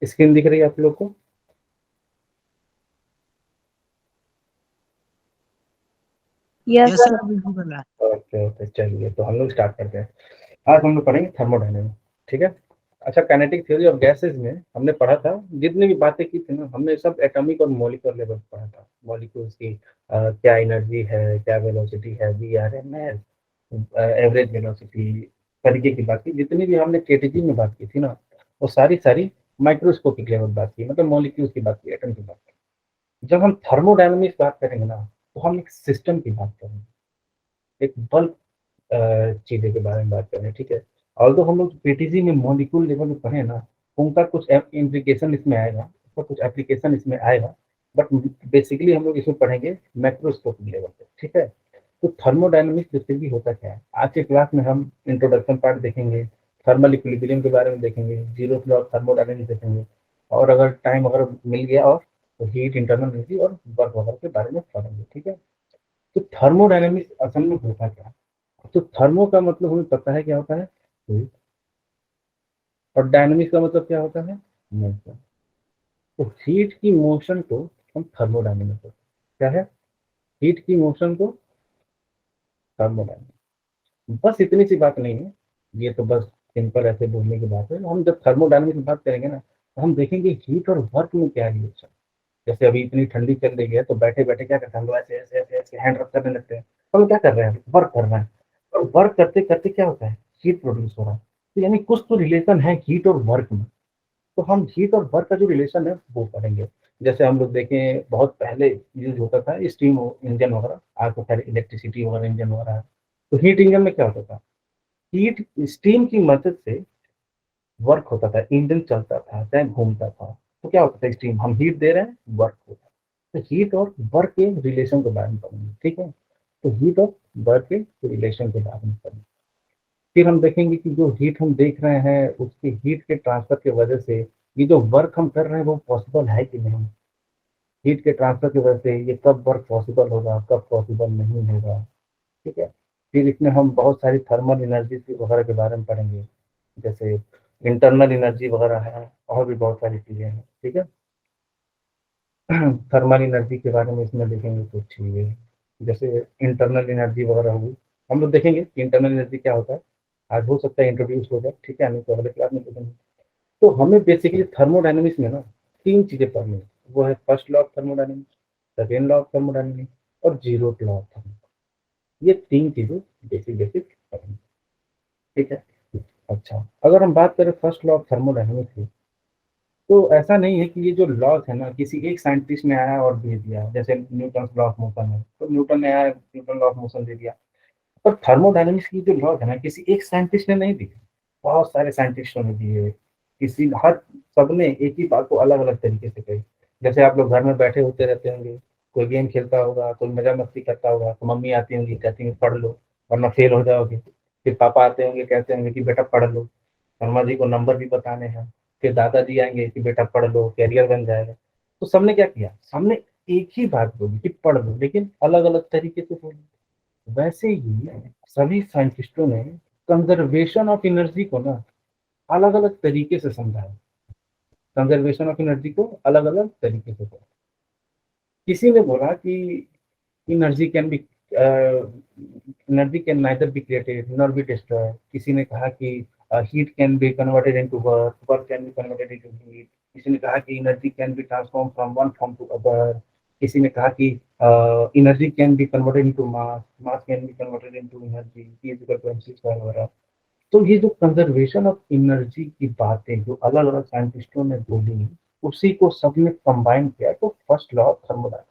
Screen दिख रही है आप लोग को? Yes yes sir. Sir, visible है। ओके ओके, चलिए तो हम लोग स्टार्ट करते हैं। आज हम लोग पढ़ेंगे थर्मोडायनेमिक्स, ठीक है। अच्छा, काइनेटिक थ्योरी ऑफ गैसेस में हमने पढ़ा था, जितनी भी बातें की थी ना, हमने सब एटॉमिक और मॉलिक्यूलर लेवल पे पढ़ा था। मॉलिक्यूल्स की क्या एनर्जी है, क्या वेलोसिटी है, V R M S, average velocity, तरीके की बात की। जितनी भी हमने केटीजी में बात की थी ना, वो सारी सारी माइक्रोस्कोपिक लेवल बात की, मतलब मॉलिक्यूल्स की बात की, एटम की बात की। जब हम थर्मोडायनेमिक्स बात करेंगे ना, तो हम एक सिस्टम की बात करेंगे, एक बल्क चीज़ों के बारे में बात करें, ठीक है। ऑल्दो हम लोग पीटीजी में मॉलिक्यूल लेवल में पढ़े ना, उनका कुछ इम्प्लीकेशन इसमें आएगा, उसका कुछ एप्लीकेशन इसमें आएगा, बट बेसिकली हम लोग इसमें पढ़ेंगे मैक्रोस्कोपिक लेवल पे, ठीक है। तो थर्मोडायनेमिक्स बेसिकली होता क्या है, आज के क्लास में हम इंट्रोडक्शन पार्ट देखेंगे, थर्मल इक्विलिब्रियम के बारे में देखेंगे, जीरो फ्लो ऑफ थर्मोडायनेमिक्स देखेंगे, और अगर टाइम अगर मिल गया और तो हीट, इंटरनल एनर्जी और वर्क वगैरह के बारे में पढ़ेंगे, ठीक है। तो थर्मोडायनेमिक्स असल में होता क्या है? तो थर्मो का मतलब हमें पता है क्या होता है, heat, और डायनेमिक्स का मतलब क्या होता है, मोशन। तो हीट की मोशन को हम थर्मोडायनेमिक्स कहते हैं। क्या है? हीट की मोशन को थर्मोडायनेमिक्स। बस इतनी सी बात नहीं है, ये तो बस सिंपल ऐसे बोलने की बात है। हम जब थर्मोडायनेमिक्स की बात करेंगे ना, तो हम देखेंगे हीट और वर्क में क्या रिलेशन। जैसे अभी इतनी ठंडी चल रही है, तो बैठे बैठे क्या करते हैं हम लोग, ऐसे ऐसे ऐसे ऐसे हैंड रब करने लगते हैं। तो हम क्या कर रहे हैं, वर्क कर रहे हैं। और वर्क करते करते क्या होता है, हीट प्रोड्यूस हो रहा है। तो यानी कुछ तो रिलेशन है हीट और वर्क में। तो हम हीट और वर्क का जो रिलेशन है वो पढ़ेंगे। जैसे हम लोग देखें, बहुत पहले यूज होता था स्टीम इंजन वगैरह, आज तो खैर इलेक्ट्रिसिटी वगैरह इंजन वगैरह है। तो हीट इंजन में क्या होता था, हीट स्टीम की मदद से वर्क होता था, इंजन चलता था, चाहे घूमता था। तो क्या होता था, स्टीम हम हीट दे रहे हैं, वर्क होता है। तो हीट और वर्क के रिलेशन के बारे में पढ़ेंगे, ठीक है। तो हीट और वर्क के रिलेशन के बारे में पढ़ेंगे। फिर हम देखेंगे कि जो हीट हम देख रहे हैं, उसकी हीट के ट्रांसफर की वजह से ये जो वर्क हम कर रहे हैं वो पॉसिबल है कि नहीं। हीट के ट्रांसफर की वजह से ये कब वर्क पॉसिबल होगा, कब पॉसिबल नहीं होगा, ठीक है। फिर इसमें हम बहुत सारी थर्मल एनर्जी वगैरह के बारे में पढ़ेंगे, जैसे इंटरनल एनर्जी वगैरह है, और भी बहुत सारी चीज़ें हैं, ठीक है। थर्मल एनर्जी के बारे में इसमें देखेंगे कुछ चीज़ें, जैसे इंटरनल एनर्जी वगैरह होगी। हम लोग देखेंगे कि इंटरनल एनर्जी क्या होता है, आज हो सकता है इंट्रोड्यूस हो जाए, ठीक है, नहीं तो अगले क्लास में देखेंगे। तो हमें बेसिकली थर्मोडायनेमिक्स में ना तीन चीज़ें पढ़नी है, वो है first law of thermodynamics, second law of thermodynamics और जीरो लॉ ऑफ थर्मोडायनेमिक्स। ये तीन चीज़ें बेसिक बेसिक पढ़नी, ठीक है। अच्छा, अगर हम बात करें फर्स्ट लॉ ऑफ थर्मोडायनेमिक्स की, तो ऐसा नहीं है कि ये जो लॉज है ना किसी एक साइंटिस्ट ने आया और दे दिया, जैसे न्यूटन लॉ ऑफ मोशन है, तो न्यूटन ने आया, न्यूटन लॉ ऑफ मोशन दे दिया। पर थर्मोडायनेमिक्स की जो लॉज है ना, किसी एक साइंटिस्ट ने नहीं दी, बहुत सारे साइंटिस्टों ने दिए। किसी हर सबने एक ही बात को अलग अलग तरीके से कही। जैसे आप लोग घर में बैठे होते रहते होंगे, कोई गेम खेलता होगा, कोई मजा मस्ती करता होगा, तो मम्मी आती होंगी, कहती होंगी पढ़ लो वरना फेल हो जाओगे। फिर पापा आते होंगे, कहते होंगे कि बेटा पढ़ लो, शर्मा जी को नंबर भी बताने हैं। फिर दादाजी आएंगे कि बेटा पढ़ लो, कैरियर बन जाएगा। तो सबने क्या किया, सबने एक ही बात बोली कि पढ़ लो, लेकिन अलग अलग तरीके से बोली। वैसे ही सभी साइंटिस्टों ने कंजर्वेशन ऑफ एनर्जी को ना अलग अलग तरीके से समझा है। कंजर्वेशन ऑफ एनर्जी को अलग अलग तरीके से समझा। किसी ने बोला कि energy can be energy can neither be created nor be destroyed. किसी ने कहा कि heat can be converted into work, work can be converted into heat. किसी ने कहा कि energy can be transform from one form to other. किसी ने कहा कि energy can be converted into mass, mass can be converted into energy, E is equal to M C square वगैरह। तो ये जो कंजर्वेशन ऑफ एनर्जी की बातें जो अलग अलग साइंटिस्टों ने बोली, उसी को सबने कंबाइन किया, तो फर्स्ट लॉ ऑफ थर्मोडायनामिक्स।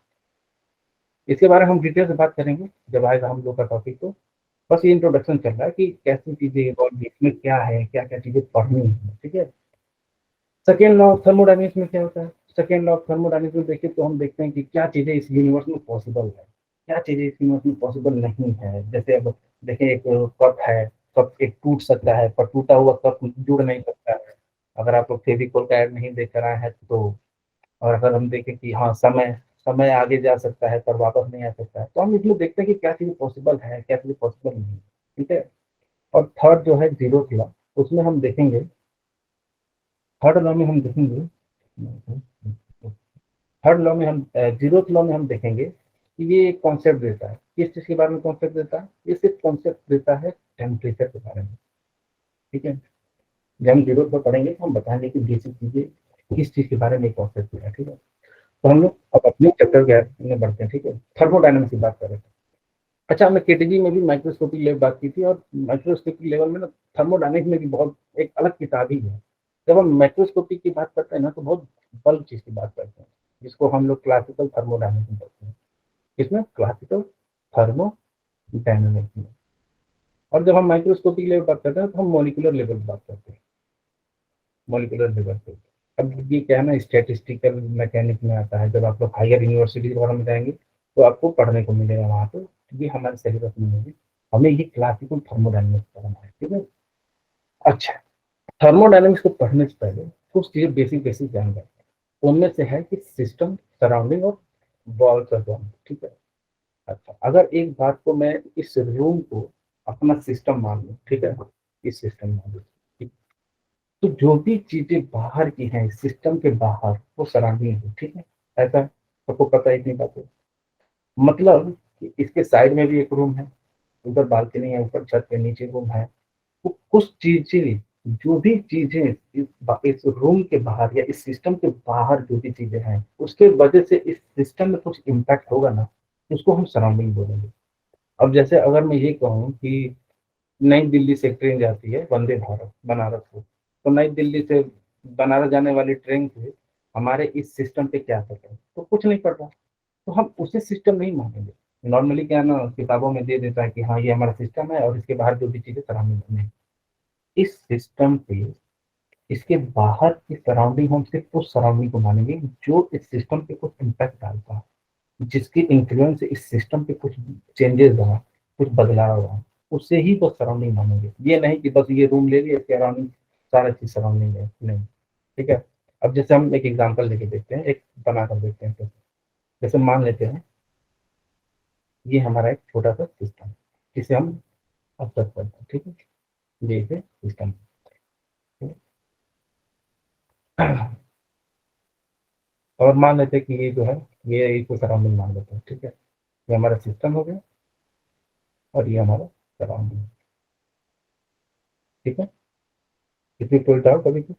इसके बारे में हम डिटेल से बात करेंगे जब आएगा हम लोग का टॉपिक। तो बस ये इंट्रोडक्शन चल रहा है कि कैसी चीजें और इसमें क्या है, क्या क्या चीजें पढ़नी है, ठीक है। सेकेंड लॉ ऑफ थर्मोडायनेमिक्स में क्या होता है, सेकेंड लॉ ऑफ थर्मोडायनेमिक्स में देखिए तो हम देखते हैं कि क्या चीजें इस यूनिवर्स में पॉसिबल है, क्या चीजें इस यूनिवर्स में पॉसिबल नहीं है। जैसे अब देखें, एक कप है, कप एक टूट सकता है, पर टूटा हुआ कप जुड़ नहीं सकता है। अगर आप लोग फेविकोल का ऐड नहीं देख कर आए हैं तो। और अगर हम देखें कि हाँ, समय समय आगे जा सकता है पर वापस नहीं आ सकता है, तो हम इसमें देखते हैं कि क्या चीज़ पॉसिबल है, क्या चीज़ पॉसिबल नहीं है, ठीक है। और थर्ड जो है जीरो लॉ, उसमें हम देखेंगे, थर्ड लॉ में हम देखेंगे थर्ड लॉ में हम जीरोथ लॉ में हम देखेंगे कि ये एक कॉन्सेप्ट देता है। किस चीज के बारे में कॉन्सेप्ट देता है? ये सिर्फ कॉन्सेप्ट देता है टेम्परेचर के बारे में, ठीक है। जब हम जीरोथ लॉ पढ़ेंगे तो हम बताएंगे कि बेसिक चीजें किस चीज के बारे में कॉन्सेप्ट दिया है, ठीक है। तो हम लोग अब अपने चैप्टर के में बढ़ते हैं, ठीक है। थर्मोडायनामिक्स की बात कर रहे थे। अच्छा, हमने केटीजी में भी माइक्रोस्कोपिक लेवल बात की थी, और माइक्रोस्कोपिक लेवल में ना थर्मोडायनामिक्स में भी बहुत एक अलग किताब ही है। जब हम माइक्रोस्कोपिक की बात करते हैं ना, तो बहुत बल्क चीज की बात करते हैं, जिसको हम लोग क्लासिकल थर्मोडायनामिक्स में करते हैं। इसमें क्लासिकल थर्मोडायनामिक्स में। और जब हम माइक्रोस्कोपिक लेवल बात करते हैं तो हम मॉलिक्यूलर लेवल बात करते हैं, मॉलिक्यूलर लेवल पे। अब ये क्या है ना, स्टैटिस्टिकल मैकेनिक्स में आता है। जब आप लोग हायर यूनिवर्सिटी वगैरह में जाएंगे तो आपको पढ़ने को मिलेगा वहाँ पे, ये हमारे सिलेबस में नहीं है। हमें ये क्लासिकल थर्मोडायनामिक्स पढ़ना है, ठीक है। अच्छा, थर्मोडायनामिक्स को पढ़ने से पहले कुछ चीजें बेसिक बेसिक जान जाते हैं। उनमें से है कि सिस्टम, सराउंडिंग और वॉल्स ऑफ वन, ठीक है। अच्छा, अगर एक बात को मैं इस रूम को अपना सिस्टम मान लूँ, ठीक है, इस सिस्टम मान लूँ, तो जो भी चीजें बाहर की हैं सिस्टम के बाहर, वो सराउंडिंग है, ठीक है। ऐसा सबको पता है, इतनी बात है। मतलब कि इसके साइड में भी एक रूम है, ऊपर बालकनी है, ऊपर छत के नीचे रूम है। तो कुछ चीजें, जो भी चीजें इस रूम के बाहर या इस सिस्टम के बाहर जो भी चीजें हैं, उसके वजह से इस सिस्टम में कुछ इम्पैक्ट होगा ना, उसको हम सराउंडिंग बोलेंगे। अब जैसे अगर मैं ये कहूँ कि नई दिल्ली से ट्रेन जाती है, वंदे भारत, बनारस को, तो नई दिल्ली से बनारस जाने वाली ट्रेन से हमारे इस सिस्टम पे क्या असर है, तो कुछ नहीं पड़ रहा। तो हम उसे सिस्टम नहीं मानेंगे। नॉर्मली क्या है ना, किताबों में दे देता है कि हाँ ये हमारा सिस्टम है और इसके बाहर जो भी चीजें सराउंडिंग में, इस सिस्टम पे, इसके बाहर की सराउंडिंग, हम सिर्फ उस सराउंडिंग को मानेंगे जो इस सिस्टम पे कुछ इम्पैक्ट डालता है, जिसकी इन्फ्लुएंस इस सिस्टम पे कुछ चेंजेस हुआ, कुछ बदलाव हुआ, उससे ही बस सराउंडिंग मानेंगे। ये नहीं कि बस ये रूम ले लिया, इसके अराउंडिंग सारा चीज सराउंडिंग है, नहीं, ठीक है। अब जैसे हम एक एग्जांपल लेके देखते हैं, एक बना कर देखते हैं। तो जैसे मान लेते हैं ये हमारा एक छोटा सा सिस्टम, जिसे हम ऑब्जर्व करते हैं, ठीक है। ये इसे सिस्टम, और मान लेते हैं कि ये जो है, ये इसको सराउंडिंग मान लेते हैं, ठीक है। ये हमारा सिस्टम हो गया और ये हमारा सराउंडिंग, ठीक है। इसमें कोई डाउट अभी कुछ?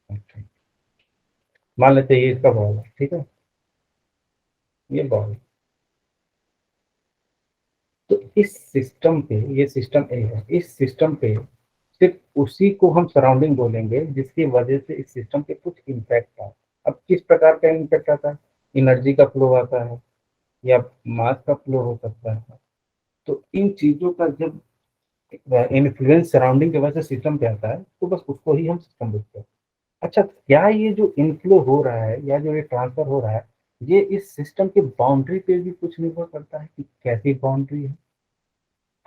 अच्छा, मान लेते हैं ये इसका बॉल है, ठीक है, ये बॉल। तो इस सिस्टम पे, ये सिस्टम ए है, इस सिस्टम पे सिर्फ उसी को हम सराउंडिंग बोलेंगे जिसकी वजह से इस सिस्टम पे कुछ इम्पैक्ट आता है। अब किस प्रकार का इम्पैक्ट आता है? एनर्जी का फ्लो आता है, या मास का फ्लो हो सकता है। तो इन चीजों का जब इन्फ्लुएंस सराउंडिंग की वजह से सिस्टम पे आता है, तो बस उसको ही हम सिस्टम बोलते हैं। अच्छा, क्या ये जो इनफ्लो हो रहा है या जो ये ट्रांसफर हो रहा है, ये इस सिस्टम की बाउंड्री पे भी कुछ निर्भर करता है कि कैसी बाउंड्री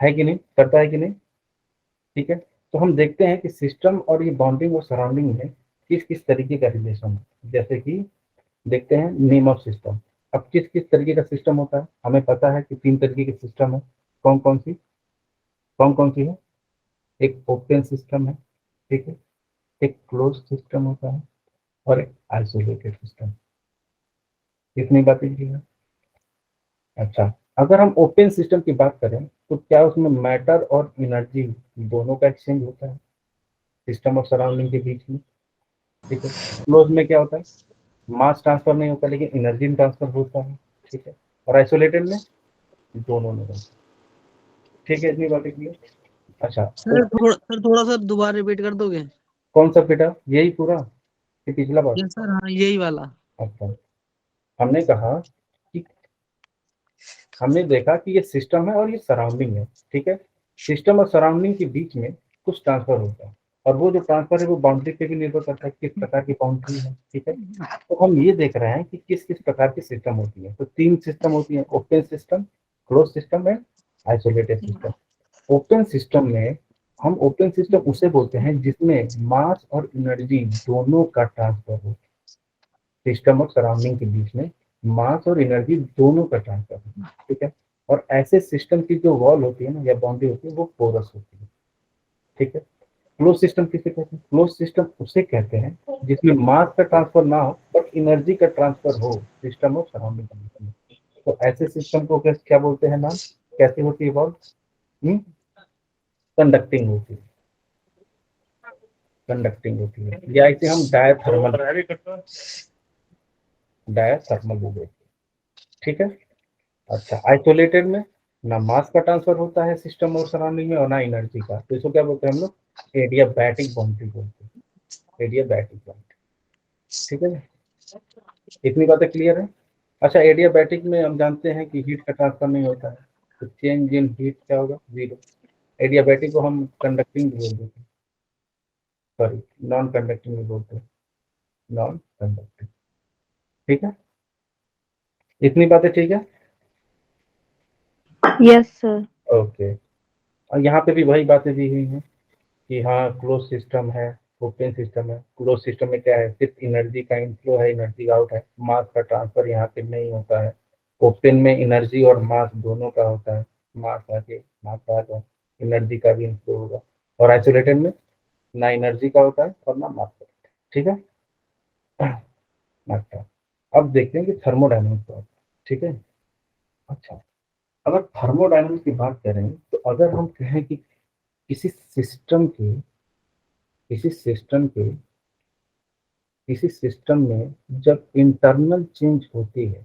है कि नहीं, करता है कि नहीं, ठीक है। तो हम देखते हैं कि सिस्टम और ये बाउंडिंग और सराउंडिंग में किस किस तरीके का रिलेशन है। जैसे कि देखते हैं नेम ऑफ सिस्टम। अब किस किस तरीके का सिस्टम होता है, हमें पता है कि 3 तरीके के सिस्टम है। कौन कौन कौन सी है? एक ओपन सिस्टम है, ठीक है, एक क्लोज सिस्टम होता है, और एक आइसोलेटेड सिस्टम। इतनी बातें की है। अच्छा, अगर हम ओपन सिस्टम की बात करें तो क्या उसमें मैटर और एनर्जी दोनों का एक्सचेंज होता है सिस्टम और सराउंडिंग के बीच में, ठीक है। क्लोज में क्या होता है? मास ट्रांसफर नहीं होता लेकिन एनर्जी ट्रांसफर होता है, ठीक है। और आइसोलेटेड में दोनों में होता है, ठीक है। इतनी बातें क्लियर? अच्छा, सर थोड़ा सा दोबारा रिपीट कर दोगे? कौन सा बेटा, यही पूरा कि पिछला बार? यस सर, हाँ यही वाला। अच्छा, हमने कहा कि हमने देखा कि ये सिस्टम है और ये सराउंडिंग है, ठीक है। सिस्टम और सराउंडिंग के बीच में कुछ ट्रांसफर होता है, और वो जो ट्रांसफर है वो बाउंड्री पे भी निर्भर करता है, किस प्रकार की बाउंड्री है, ठीक है। तो हम ये देख रहे हैं कि किस किस प्रकार की सिस्टम होती है। तो 3 सिस्टम होती है: open system, close system and isolated system. Open system में, हम ओपन सिस्टम उसे बोलते हैं जिसमें मास और एनर्जी दोनों का ट्रांसफर हो। सिस्टम और सराउंडिंग के बीच में मास और एनर्जी दोनों का ट्रांसफर है, ठीक है। और ऐसे सिस्टम की जो वॉल होती है ना, या बाउंड्री होती है, वो पोरस होती है, ठीक है। क्लोज सिस्टम किसे कहते हैं? क्लोज सिस्टम उसे कहते हैं जिसमें मास का ट्रांसफर ना हो बट एनर्जी का ट्रांसफर हो सिस्टम और सराउंडिंग कंडीशन में। तो ऐसे सिस्टम को क्या बोलते हैं नाम? कैसे होती है बॉल? कंडक्टिंग होती है, कंडक्टिंग होती है, या इसे हम डायथर्मल बोलते हैं। ठीक है। अच्छा, आइसोलेटेड में ना मास का ट्रांसफर होता है सिस्टम और सराउंडिंग में और ना एनर्जी का, तो इसको क्या बोलते हैं हम लोग? एडियाबैटिक बाउंड्री बोलते हैं, एडियाबैटिक बाउंड्री। ठीक है, इतनी बातें क्लियर है? अच्छा, एडियाबैटिक में हम जानते हैं कि हीट का ट्रांसफर नहीं होता है, तो चेंज इन हीट क्या होगा? जीरो। एडियाबैटिक को हम कंडक्टिंग भी बोल देते हैं, सॉरी नॉन कंडक्टिंग भी बोलते हैं, नॉन कंडक्टिंग। ठीक है, इतनी बातें ठीक है? Yes sir. ओके, और यहाँ पे भी वही बातें दी हुई हैं कि हाँ क्लोज सिस्टम है, ओपन सिस्टम है। क्लोज सिस्टम में क्या है? सिर्फ एनर्जी का इनफ्लो है, एनर्जी आउट है, मास का ट्रांसफर यहाँ पे नहीं होता है। ओपन में एनर्जी और मास दोनों का होता है, मास आगे मास आगे, एनर्जी का भी इनफ्लो होगा। और आइसोलेटेड में ना एनर्जी का होता है और ना मास का। ठीक है। अच्छा, अब देखते हैं कि थर्मोडायनामिक्स का होता है। ठीक है। अच्छा, अगर थर्मोडायनामिक्स की बात करें तो अगर हम कहें कि किसी सिस्टम के किसी सिस्टम के किसी सिस्टम में जब इंटरनल चेंज होती है,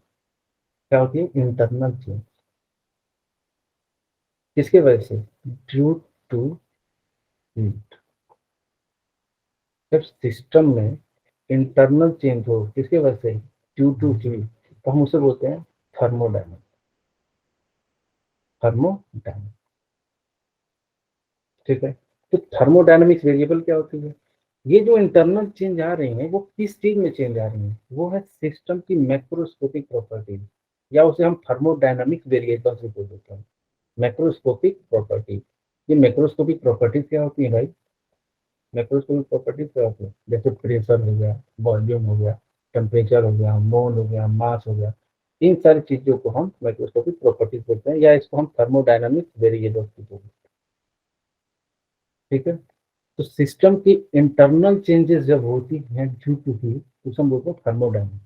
क्या होती है? Internal change. किसके वजह से? Due to heat. जब सिस्टम में इंटरनल चेंज हो, किसके वजह से? ड्यू टू हीट, तो हम उसे बोलते हैं थर्मोडायनामिक्स। थर्मोडायनामिक्स। ठीक है। तो थर्मोडायनामिक्स वेरिएबल क्या होती है? ये जो इंटरनल चेंज आ रही है वो किस चीज में चेंज आ रही है? वो है सिस्टम की मैक्रोस्कोपिक प्रॉपर्टीज, या उसे हम थर्मोडायनामिक्स वेरिएबल्स भी बोल देते हैं। Macroscopic properties. ये मैक्रोस्कोपिक प्रॉपर्टीज क्या होती है भाई? मैक्रोस्कोपिक प्रॉपर्टीज क्या होती है? जैसे प्रेशर हो गया, वॉल्यूम हो गया, टेम्परेचर हो गया, मोल हो गया, मास हो गया, इन सारी चीजों को हम मैक्रोस्कोपिक प्रॉपर्टीज बोलते हैं, या इसको हम थर्मोडायनामिक्स वेरिएबल्स भी बोलते हैं। ठीक है। तो सिस्टम की इंटरनल चेंजेस जब होती हैं ड्यू टू हीट, तो हम बोलते हैं थर्मोडायनामिक्स।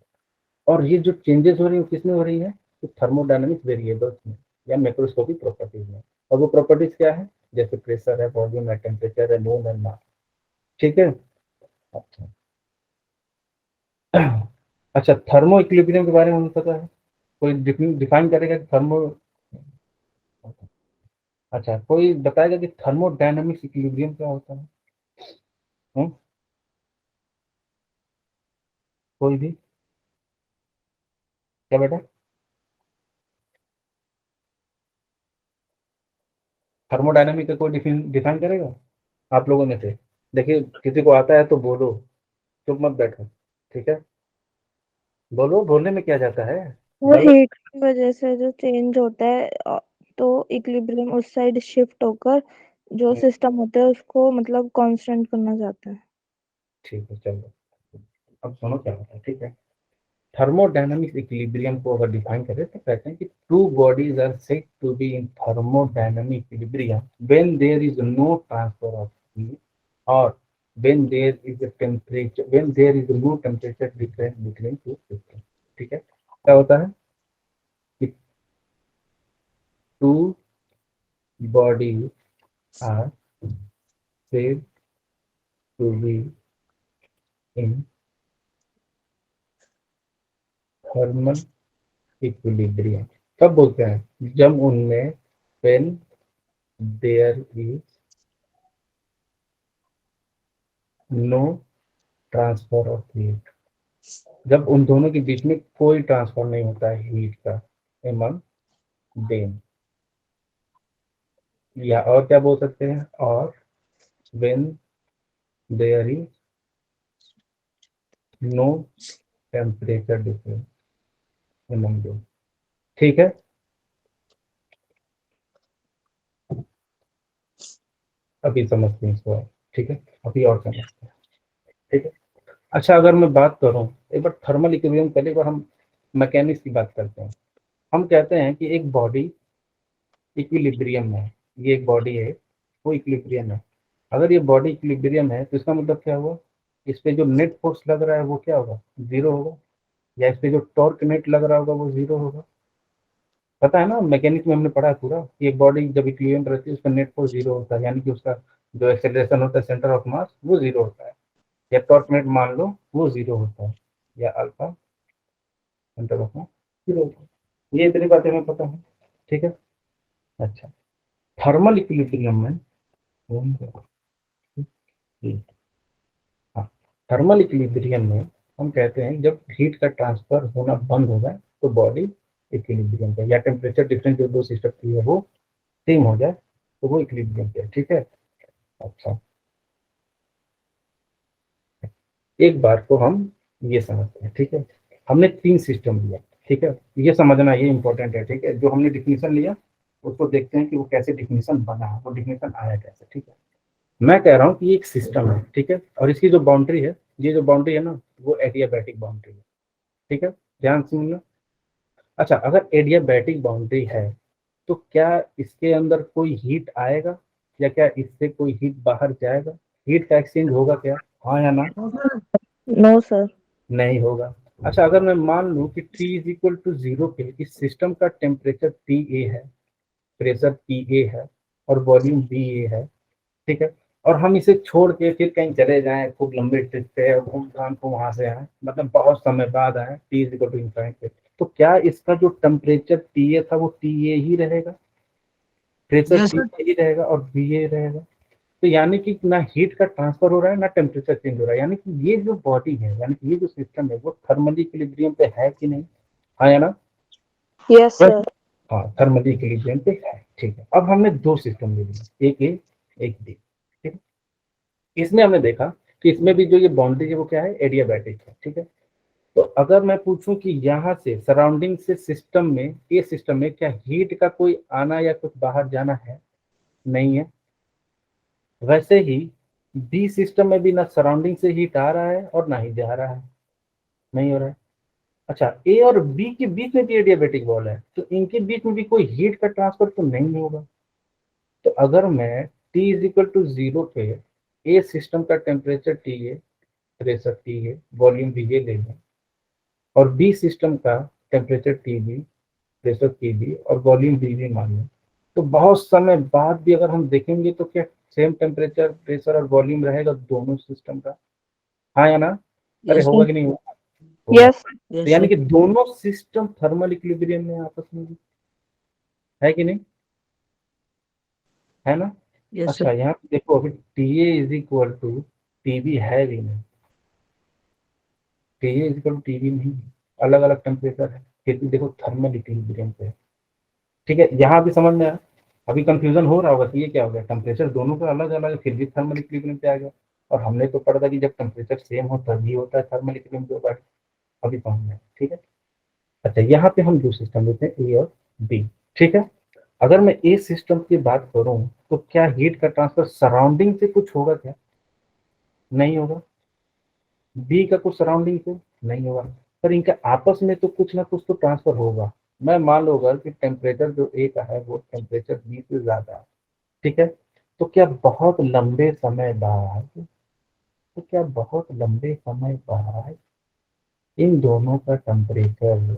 और ये जो चेंजेस हो रही है किसमें हो रही है? तो थर्मोडायनामिक्स वेरिएबल्स में या मैक्रोस्कोपिक प्रॉपर्टीज में। और वो प्रॉपर्टीज क्या है? जैसे प्रेशर है, वॉल्यूम है, टेम्परेचर है, मोल है, मास। ठीक है। अच्छा। अच्छा, थर्मो इक्विलिब्रियम के बारे में हमें पता है? कोई डिफाइन करेगा कि थर्मो? अच्छा, कोई बताएगा कि थर्मोडायनामिक्स इक्विलिब्रियम क्या होता है? हुँ? कोई भी? क्या बेटा? थर्मोडायनामिक का कोई डिफाइन करेगा आप लोगों में से? देखिए, किसी को आता है तो बोलो, चुप मत बैठो। ठीक है, बोलो, बोलने में क्या जाता है? वो गलत। हीट की वजह से जो चेंज होता है तो इक्विलिब्रियम उस साइड शिफ्ट होकर जो सिस्टम होता है उसको मतलब कांस्टेंट करना चाहता है। ठीक है, चलो अब सुनो क्या होता है। ठीक है, थर्मोडायनामिक्स इक्विलिब्रियम को अगर डिफाइन करें तो कहते हैं कि two bodies are said to be in thermodynamic equilibrium when there is no transfer of heat, और when there is no temperature difference between two systems। ठीक है, क्या होता है कि to bodies are said to be in thermal equilibrium। कब बोलते हैं? जब उनमें when there is no transfer of heat, जब उन दोनों के बीच में कोई ट्रांसफर नहीं होता है हीट का among them। या और क्या बोल सकते हैं? और when there is no temperature difference among them। ठीक है, अभी समझते हैं इसको। ठीक है, अभी और समझते हैं। ठीक है। अच्छा, अगर मैं बात करूं एक बार थर्मल इक्विलिब्रियम, पहले एक बार हम मैकेनिक्स की बात करते हैं। हम कहते हैं कि एक बॉडी इक्विलिब्रियम है, ये एक बॉडी है, वो इक्विलिब्रियम है। अगर ये बॉडी इक्विलिब्रियम है तो इसका मतलब क्या हुआ, इस पे जो नेट फोर्स लग रहा है वो क्या होगा, जीरो होगा, या इस पे जो टॉर्क नेट लग रहा होगा वो जीरो होगा। पता है ना, मैकेनिक्स में हमने पढ़ा है पूरा कि एक बॉडी जब इक्विलिब्रियम रहती है उसका नेट फोर्स जीरो होता है, यानी कि उसका जो एक्सेलरेशन होता है सेंटर ऑफ मास वो जीरो होता है, या टॉर्क नेट मान लो वो जीरो होता है, या alpha centre of mass zero होता है। ये इतनी बातें हमें पता है, ठीक है। अच्छा, थर्मल इक्विलिब्रियम में हाँ, थर्मल इक्विलिब्रियम में हम कहते हैं जब हीट का ट्रांसफर होना बंद हो जाए तो बॉडी इक्विलिब्रियम पे, या टेम्परेचर डिफरेंस जो दो सिस्टम की है वो सेम हो जाए तो वो इक्विलिब्रियम पे है, ठीक है। अच्छा, एक बार को हम ये समझते हैं, ठीक है। हमने तीन सिस्टम लिया, ठीक है, ये समझना ये इंपॉर्टेंट है, ठीक है। जो हमने डिफिनीशन लिया उसको देखते हैं कि वो कैसे डिफिनीशन बना, वो डिफिनीशन आया कैसे, ठीक है। मैं कह रहा हूँ कि ये एक सिस्टम है, ठीक है, और इसकी जो बाउंड्री है, ये जो बाउंड्री है ना वो एडियाबैटिक बाउंड्री है, ठीक है, ध्यान से सुनना। अच्छा, अगर एडियाबैटिक बाउंड्री है तो क्या इसके अंदर कोई हीट आएगा, या क्या इससे कोई हीट बाहर जाएगा, हीट का एक्सचेंज होगा क्या, हाँ या ना? No sir. नहीं होगा। अच्छा, अगर मैं मान लूं कि T is equal to zero पे इस सिस्टम का टेम्परेचर TA है, प्रेशर PA है, और वॉल्यूम BA है, ठीक है, और हम इसे छोड़ के फिर कहीं चले जाएं खूब लंबे ट्रिप पे और घूम घाम को वहां से आए, मतलब बहुत समय बाद आए T is equal to infinite पे, तो क्या इसका जो टेम्परेचर TA था वो TA ही रहेगा, प्रेशर यस सर। TA ही रहेगा और BA रहेगा? तो यानी कि ना हीट का ट्रांसफर हो रहा है ना टेम्परेचर चेंज हो रहा है, यानी कि ये जो बॉडी है, यानी कि ये जो सिस्टम है वो थर्मली इक्विलिब्रियम पे है कि नहीं, हाँ या ना? Yes sir. हाँ, थर्मली इक्विलिब्रियम पे है, ठीक है। अब हमने दो सिस्टम ले लिए, एक ए एक बी, ठीक है। इसमें हमने देखा कि इसमें भी जो ये बाउंड्री है वो क्या है, एडियाबैटिक है, ठीक है। तो अगर मैं पूछूं कि यहाँ से सराउंडिंग से सिस्टम में, ये सिस्टम में क्या हीट का कोई आना या कुछ बाहर जाना है, नहीं है। वैसे ही बी सिस्टम में भी ना सराउंडिंग से हीट आ रहा है और ना ही जा रहा है, नहीं हो रहा है। अच्छा, ए और बी के बीच में भी एडियाबैटिक वॉल है तो इनके बीच में भी कोई हीट का ट्रांसफर तो नहीं होगा। तो अगर मैं T is equal to zero पे ए सिस्टम का temperature TA, pressure TA, volume VA ले लें, और बी सिस्टम का टेम्परेचर TB, प्रेशर PB और वॉल्यूम VB मान लें, तो बहुत समय बाद भी अगर हम देखेंगे तो क्या सेम टेम्परेचर, प्रेशर और वॉल्यूम रहेगा दोनों सिस्टम का, हाँ या ना? अरे यस होगा सर। कि नहीं होगा? होगा। यस। तो यस यानी सर। कि दोनों सिस्टम थर्मल इक्विलिब्रियम में आपस में भी, है कि नहीं, है ना? Yes sir. अच्छा, यहाँ पे देखो अभी TA is equal to TB है भी नहीं, TA is equal to TB नहीं, अलग अलग टेम्परेचर है, फिर भी देखो थर्मल इक्विलिब्रियम पे है, ठीक है। यहाँ भी समझ में आया, अभी कंफ्यूजन हो रहा होगा कि ये क्या हो गया, टेम्परेचर दोनों का अलग अलग है फिर भी थर्मल इक्विलिब्रियम पे आ गया, और हमने तो पढ़ा था कि जब टेम्परेचर सेम हो तभी होता है थर्मल इक्विलिब्रियम दो बार, अभी समझ में आया, ठीक है। अच्छा, यहाँ पे हम दो सिस्टम लेते हैं ए और बी, ठीक है। अगर मैं ए सिस्टम की बात करूं तो क्या हीट का ट्रांसफर सराउंडिंग से कुछ होगा क्या, नहीं होगा। बी का कुछ सराउंडिंग से नहीं होगा, पर इनका आपस में तो कुछ ना कुछ तो ट्रांसफर होगा। मैं मान लो अगर कि टेम्परेचर जो ए का है वो टेम्परेचर बी से ज्यादा है, ठीक है, तो क्या बहुत लंबे समय बाद, तो क्या बहुत लंबे समय बाद इन दोनों का टेम्परेचर,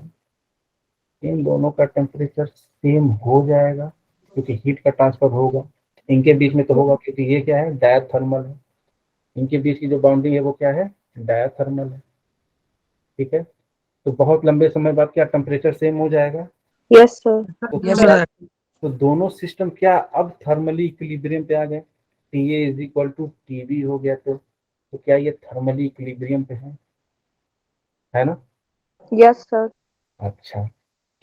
इन दोनों का टेम्परेचर सेम हो जाएगा, क्योंकि हीट का ट्रांसफर होगा इनके बीच में तो होगा, क्योंकि ये क्या है, डायथर्मल है, इनके बीच की जो बाउंड्री है वो क्या है, डायथर्मल है, ठीक है। तो बहुत लंबे समय बाद क्या टेम्परेचर सेम हो जाएगा। Yes sir. तो यस क्या, सर। तो दोनों सिस्टम क्या अब थर्मली इक्विलिब्रियम पे आ गए, TA is equal to TB हो गया, तो क्या ये थर्मली इक्विलिब्रियम पे है ना? Yes sir. अच्छा,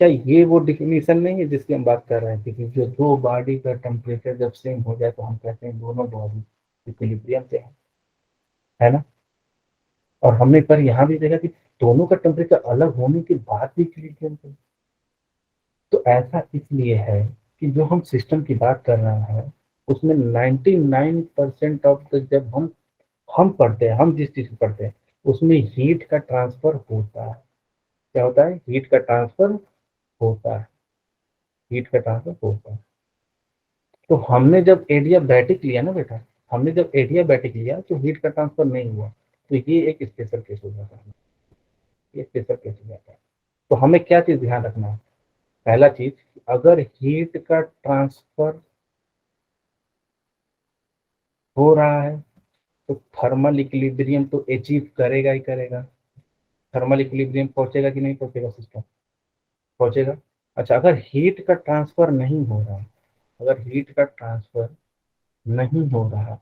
क्या ये वो डिफिनीशन नहीं है जिसकी हम बात कर रहे थे कि जो दो बॉडी का टेम्परेचर जब सेम हो जाए तो हम कहते हैं दोनों बॉडी इक्विलिब्रियम पे है ना? और हमने पर यहाँ भी देखा कि दोनों का टेम्परेचर अलग होने के बाद भी इक्विलिब्रियम पे। तो ऐसा इसलिए है कि जो हम सिस्टम की बात कर रहे हैं उसमें 99% ऑफ द, जब हम पढ़ते हैं, हम जिस चीज को पढ़ते हैं उसमें हीट का ट्रांसफर होता है। क्या होता है, हीट का ट्रांसफर होता है, हीट का ट्रांसफर होता है। तो हमने जब एडियाबैटिक लिया ना बेटा, हमने जब एडियाबैटिक लिया तो हीट का ट्रांसफर नहीं हुआ, तो ये एक स्पेशल केस हो जाता है, ये स्पेशल केस हो जाता है। तो हमें क्या चीज ध्यान रखना है, पहला चीज, अगर हीट का ट्रांसफर हो रहा है तो थर्मल इक्विलिब्रियम तो अचीव करेगा ही करेगा। थर्मल इक्विलिब्रियम पहुंचेगा कि नहीं पहुंचेगा, सिस्टम पहुंचेगा। अच्छा, अगर हीट का ट्रांसफर नहीं हो रहा, अगर हीट का ट्रांसफर नहीं हो रहा,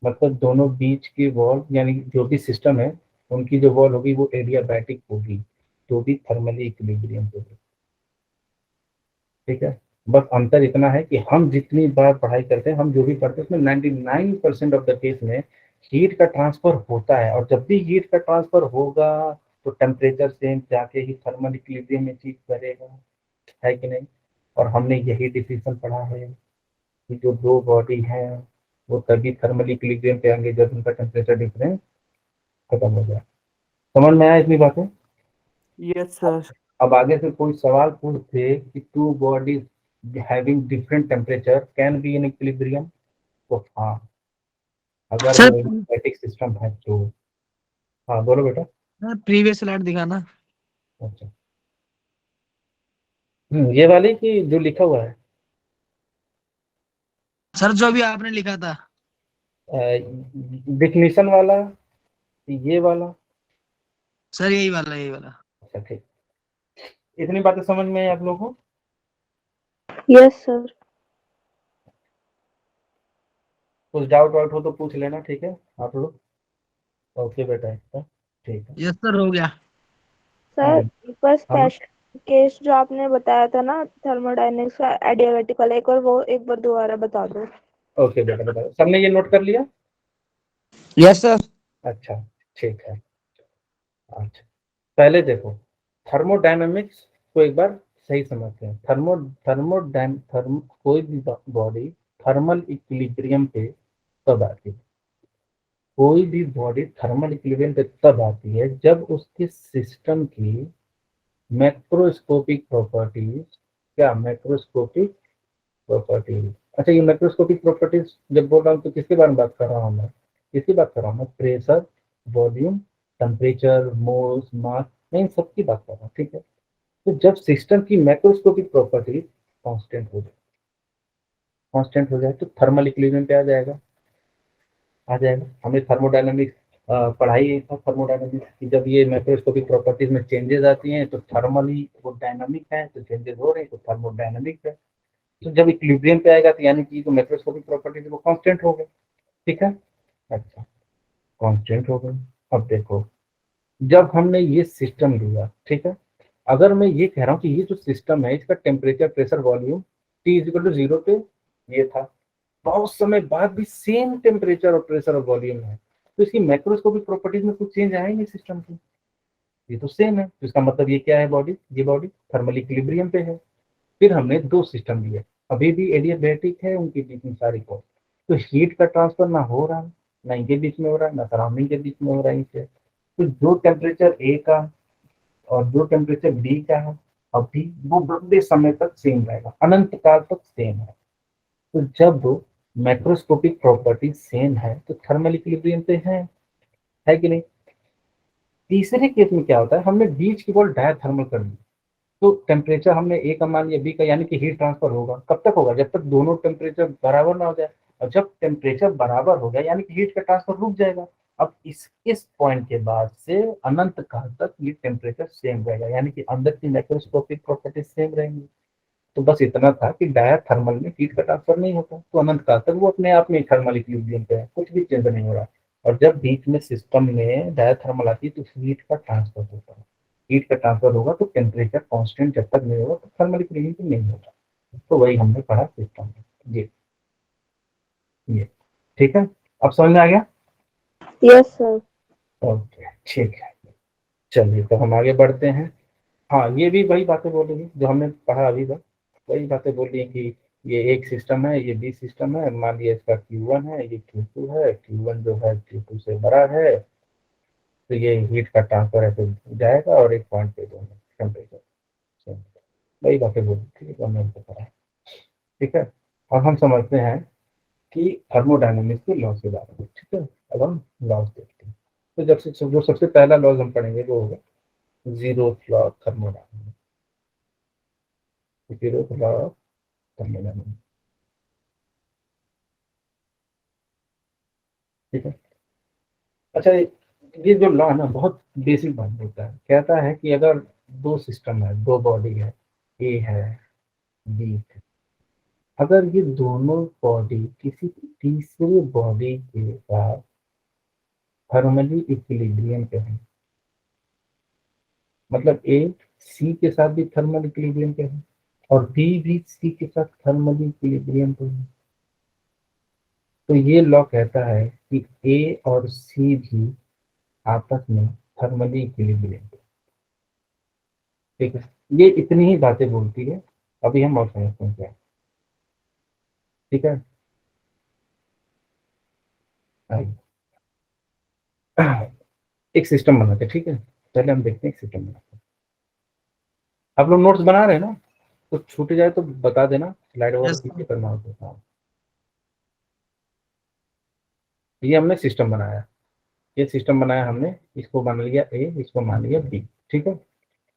मतलब दोनों बीच की वॉल यानी जो भी सिस्टम है उनकी जो वॉल होगी वो एडियाबैटिक होगी, तो भी थर्मली इक्विलिब्रियम होगी। ठीक है, बस अंतर इतना है कि हम जितनी बार पढ़ाई करते हैं, हम जो भी पढ़ते हैं उसमें 99% ऑफ द केस में हीट का ट्रांसफर होता है, और जब भी हीट का ट्रांसफर होगा तो टेम्परेचर सेम जाके ही थर्मल इक्विलिब्रियम अचीव करेगा, है कि नहीं। और हमने यही डिफिनेशन पढ़ा है कि जो दो बॉडी है वो तभी थर्मल इक्विलिब्रियम पे आएंगे जब उनका टेम्परेचर डिफरेंस खत्म हो जाए। समझ में आया इतनी बातें। Yes sir. अब आगे से कोई सवाल पूछते कि two bodies having different temperature can be in equilibrium, तो हाँ, अगर सर वो एडियाबैटिक सिस्टम है तो। हाँ बोलो बेटा। प्रीवियस स्लाइड दिखाना। अच्छा, ये वाली कि जो लिखा हुआ है, सर जो भी आपने लिखा था। डिफिनीशन वाला, ये वाला। सर यही वाला, यही वाला। अच्छा ठीक, इतनी बातें समझ में आई आप लोगों को। Yes sir. कुछ डाउट वाउट हो तो पूछ लेना, ठीक है आप लोग। ओके बेटा, ठीक है। यस सर, हो गया। सर एक बार हम स्पेशल केस जो आपने बताया था ना थर्मोडायनेमिक्स का एडियाबैटिक वाला, एक बार दोबारा बता दो। ओके बेटा बता, सबने ये नोट कर लिया। Yes sir. अच्छा ठीक है। अच्छा, पहले देखो थर्मोडायनामिक्स को एक बार सही समझते हैं। कोई भी बॉडी थर्मल इक्विलिब्रियम पे तब आती है, कोई भी बॉडी थर्मल इक्विलिब्रियम पे तब आती है जब उसके सिस्टम की मैक्रोस्कोपिक प्रॉपर्टीज, क्या मैक्रोस्कोपिक प्रॉपर्टीज। अच्छा, ये मैक्रोस्कोपिक प्रॉपर्टीज जब बोल रहा हूँ तो किसके बारे में बात कर रहा हूँ मैं, किसकी बात कर रहा हूँ मैं, प्रेशर, वॉल्यूम, टेम्परेचर, मोल्स, मास, मैं इन सब की बात कर रहा हूँ। ठीक है, तो जब सिस्टम की मैक्रोस्कोपिक प्रॉपर्टीज कांस्टेंट हो जाए, कांस्टेंट हो जाए तो थर्मल इक्विलिब्रियम पे आ जाएगा, आ जाएगा। हमने थर्मोडायनामिक्स पढ़ाई था, थर्मोडायनामिक्स की जब ये मैक्रोस्कोपिक प्रॉपर्टीज में चेंजेस आती हैं तो थर्मली वो डायनामिक है, तो चेंजेस हो रहे हैं तो थर्मोडायनामिक है। तो जब इक्विलिब्रियम पे आएगा तो यानी कि जो मैक्रोस्कोपिक प्रॉपर्टीज वो कांस्टेंट हो गए। ठीक है, अच्छा, कांस्टेंट हो गए। अब देखो, जब हमने ये सिस्टम लिया, ठीक है, अगर मैं ये कह रहा हूँ कि ये जो सिस्टम है इसका temperature, pressure, volume T equal to 0 पे ये था, बहुत समय बाद भी सेम टेम्परेचर और प्रेशर और वॉल्यूम है, तो इसकी मैक्रोस्कोपिक प्रॉपर्टीज में कुछ चेंज आएंगे सिस्टम की, ये तो सेम है, तो इसका मतलब ये क्या है, बॉडी, ये बॉडी थर्मल इक्विलिब्रियम पे है। फिर हमने दो सिस्टम लिए, अभी भी एडियाबैटिक है, उनके बीच में सारी कॉस्ट, तो हीट का ट्रांसफर ना हो रहा है, ना इनके बीच में हो रहा है, ना सराउंडिंग के बीच में हो रहा है इनसे। तो जो टेम्परेचर ए का और जो टेम्परेचर बी का है अभी वो लंबे समय तक सेम रहेगा, अनंत काल तक सेम है। तो जब मैक्रोस्कोपिक प्रॉपर्टी सेम है तो थर्मल इक्विलिब्रियम पे है कि नहीं। तीसरे केस में क्या होता है, हमने बीच की बॉल डायथर्मल कर दी, तो टेम्परेचर हमने ए का मान लिया, बी का, यानी कि हीट ट्रांसफर होगा, कब तक होगा, जब तक दोनों टेम्परेचर बराबर ना हो जाए, और जब टेम्परेचर बराबर हो गया यानी कि हीट का ट्रांसफर रुक जाएगा। अब इस पॉइंट के बाद से अनंत काल तक ये टेम्परेचर सेम रहेगा, यानी कि अंदर की मैक्रोस्कोपिक प्रॉपर्टीज सेम रहेंगी। तो बस इतना था कि डायथर्मल में हीट का ट्रांसफर नहीं होता, तो अनंत काल तक वो अपने आप में थर्मल इक्विलिब्रियम पे है, कुछ भी चेंज नहीं हो रहा। और जब बीच में सिस्टम में डायथर्मल आती है तो हीट का ट्रांसफर होता है, हीट का ट्रांसफर होगा तो टेम्परेचर कांस्टेंट जब तक नहीं होगा तो थर्मल इक्विलिब्रियम नहीं होगा। तो वही हमने पढ़ा सिस्टम में। ये ठीक है, अब समझ में आ गया। Yes sir. ओके ठीक है, चलिए तो हम आगे बढ़ते हैं। हाँ, ये भी वही बातें बोलेगी जो हमने पढ़ा अभी तक, वही बातें बोली कि ये एक सिस्टम है, ये बी सिस्टम है, मान लिया इसका Q1 है, ये Q2 है, Q1 जो है Q2 से बड़ा है, तो ये हीट का ट्रांसफर है तो जाएगा, और एक पॉइंट पे दोनों टेम्परेचर, वही बातें बोली, ठीक है, हमने उनको पढ़ा। ठीक है, अब हम समझते हैं कि थर्मोडायनामिक्स के लॉ के बारे में। ठीक है, अब हम लॉज देखते हैं। तो जब से जो सबसे पहला लॉज हम पढ़ेंगे वो होगा zeroth law of thermodynamics. Zeroth law of thermodynamics. ठीक है। अच्छा, ये जो लॉ है ना बहुत बेसिक बात होता है। कहता है कि अगर दो सिस्टम है, दो बॉडी है, ए है, बी है, अगर ये दोनों बॉडी किसी तीसरे बॉडी के साथ थर्मली इक्विलिब्रियम पे है, मतलब ए सी के साथ भी थर्मल इक्विलिब्रियम पे है और बी भी सी के साथ थर्मल इक्विलिब्रियम पे है, तो ये लॉ कहता है कि ए और सी भी आपस में थर्मली इक्विलिब्रियम पे। ठीक है, ये इतनी ही बातें बोलती है। अभी हम और समझते हैं क्या। ठीक है, आइए। एक सिस्टम बनाते हैं। ठीक है, पहले हम देखते हैं एक सिस्टम बनाते हैं। आप लोग नोट्स बना रहे हैं ना, तो छूट जाए तो बता देना, स्लाइड वगैरह Yes, पीछे करना हो तो। हाँ, ये हमने सिस्टम बनाया, ये सिस्टम बनाया हमने, इसको मान लिया ए, इसको मान लिया बी। ठीक है,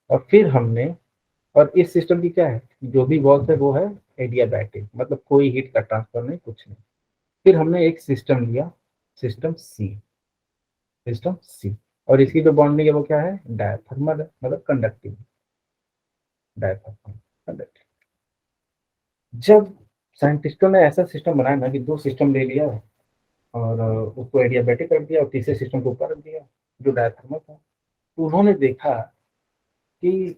और फिर हमने, और इस सिस्टम की क्या है, जो भी वॉल्स है वो है एडियाबैटिक, मतलब कोई हीट का ट्रांसफर नहीं, कुछ नहीं। फिर हमने एक सिस्टम लिया, सिस्टम सी, सिस्टम सी, और इसकी जो बॉन्डिंग है वो क्या है, डायथर्मल है, मतलब कंडक्टिव, डायथर्मल कंडक्टिव। जब साइंटिस्टों ने ऐसा सिस्टम बनाया ना कि दो सिस्टम ले लिया और उसको एडियाबैटिक रख दिया और तीसरे सिस्टम को ऊपर रख दिया जो डायथर्मल था, तो उन्होंने देखा कि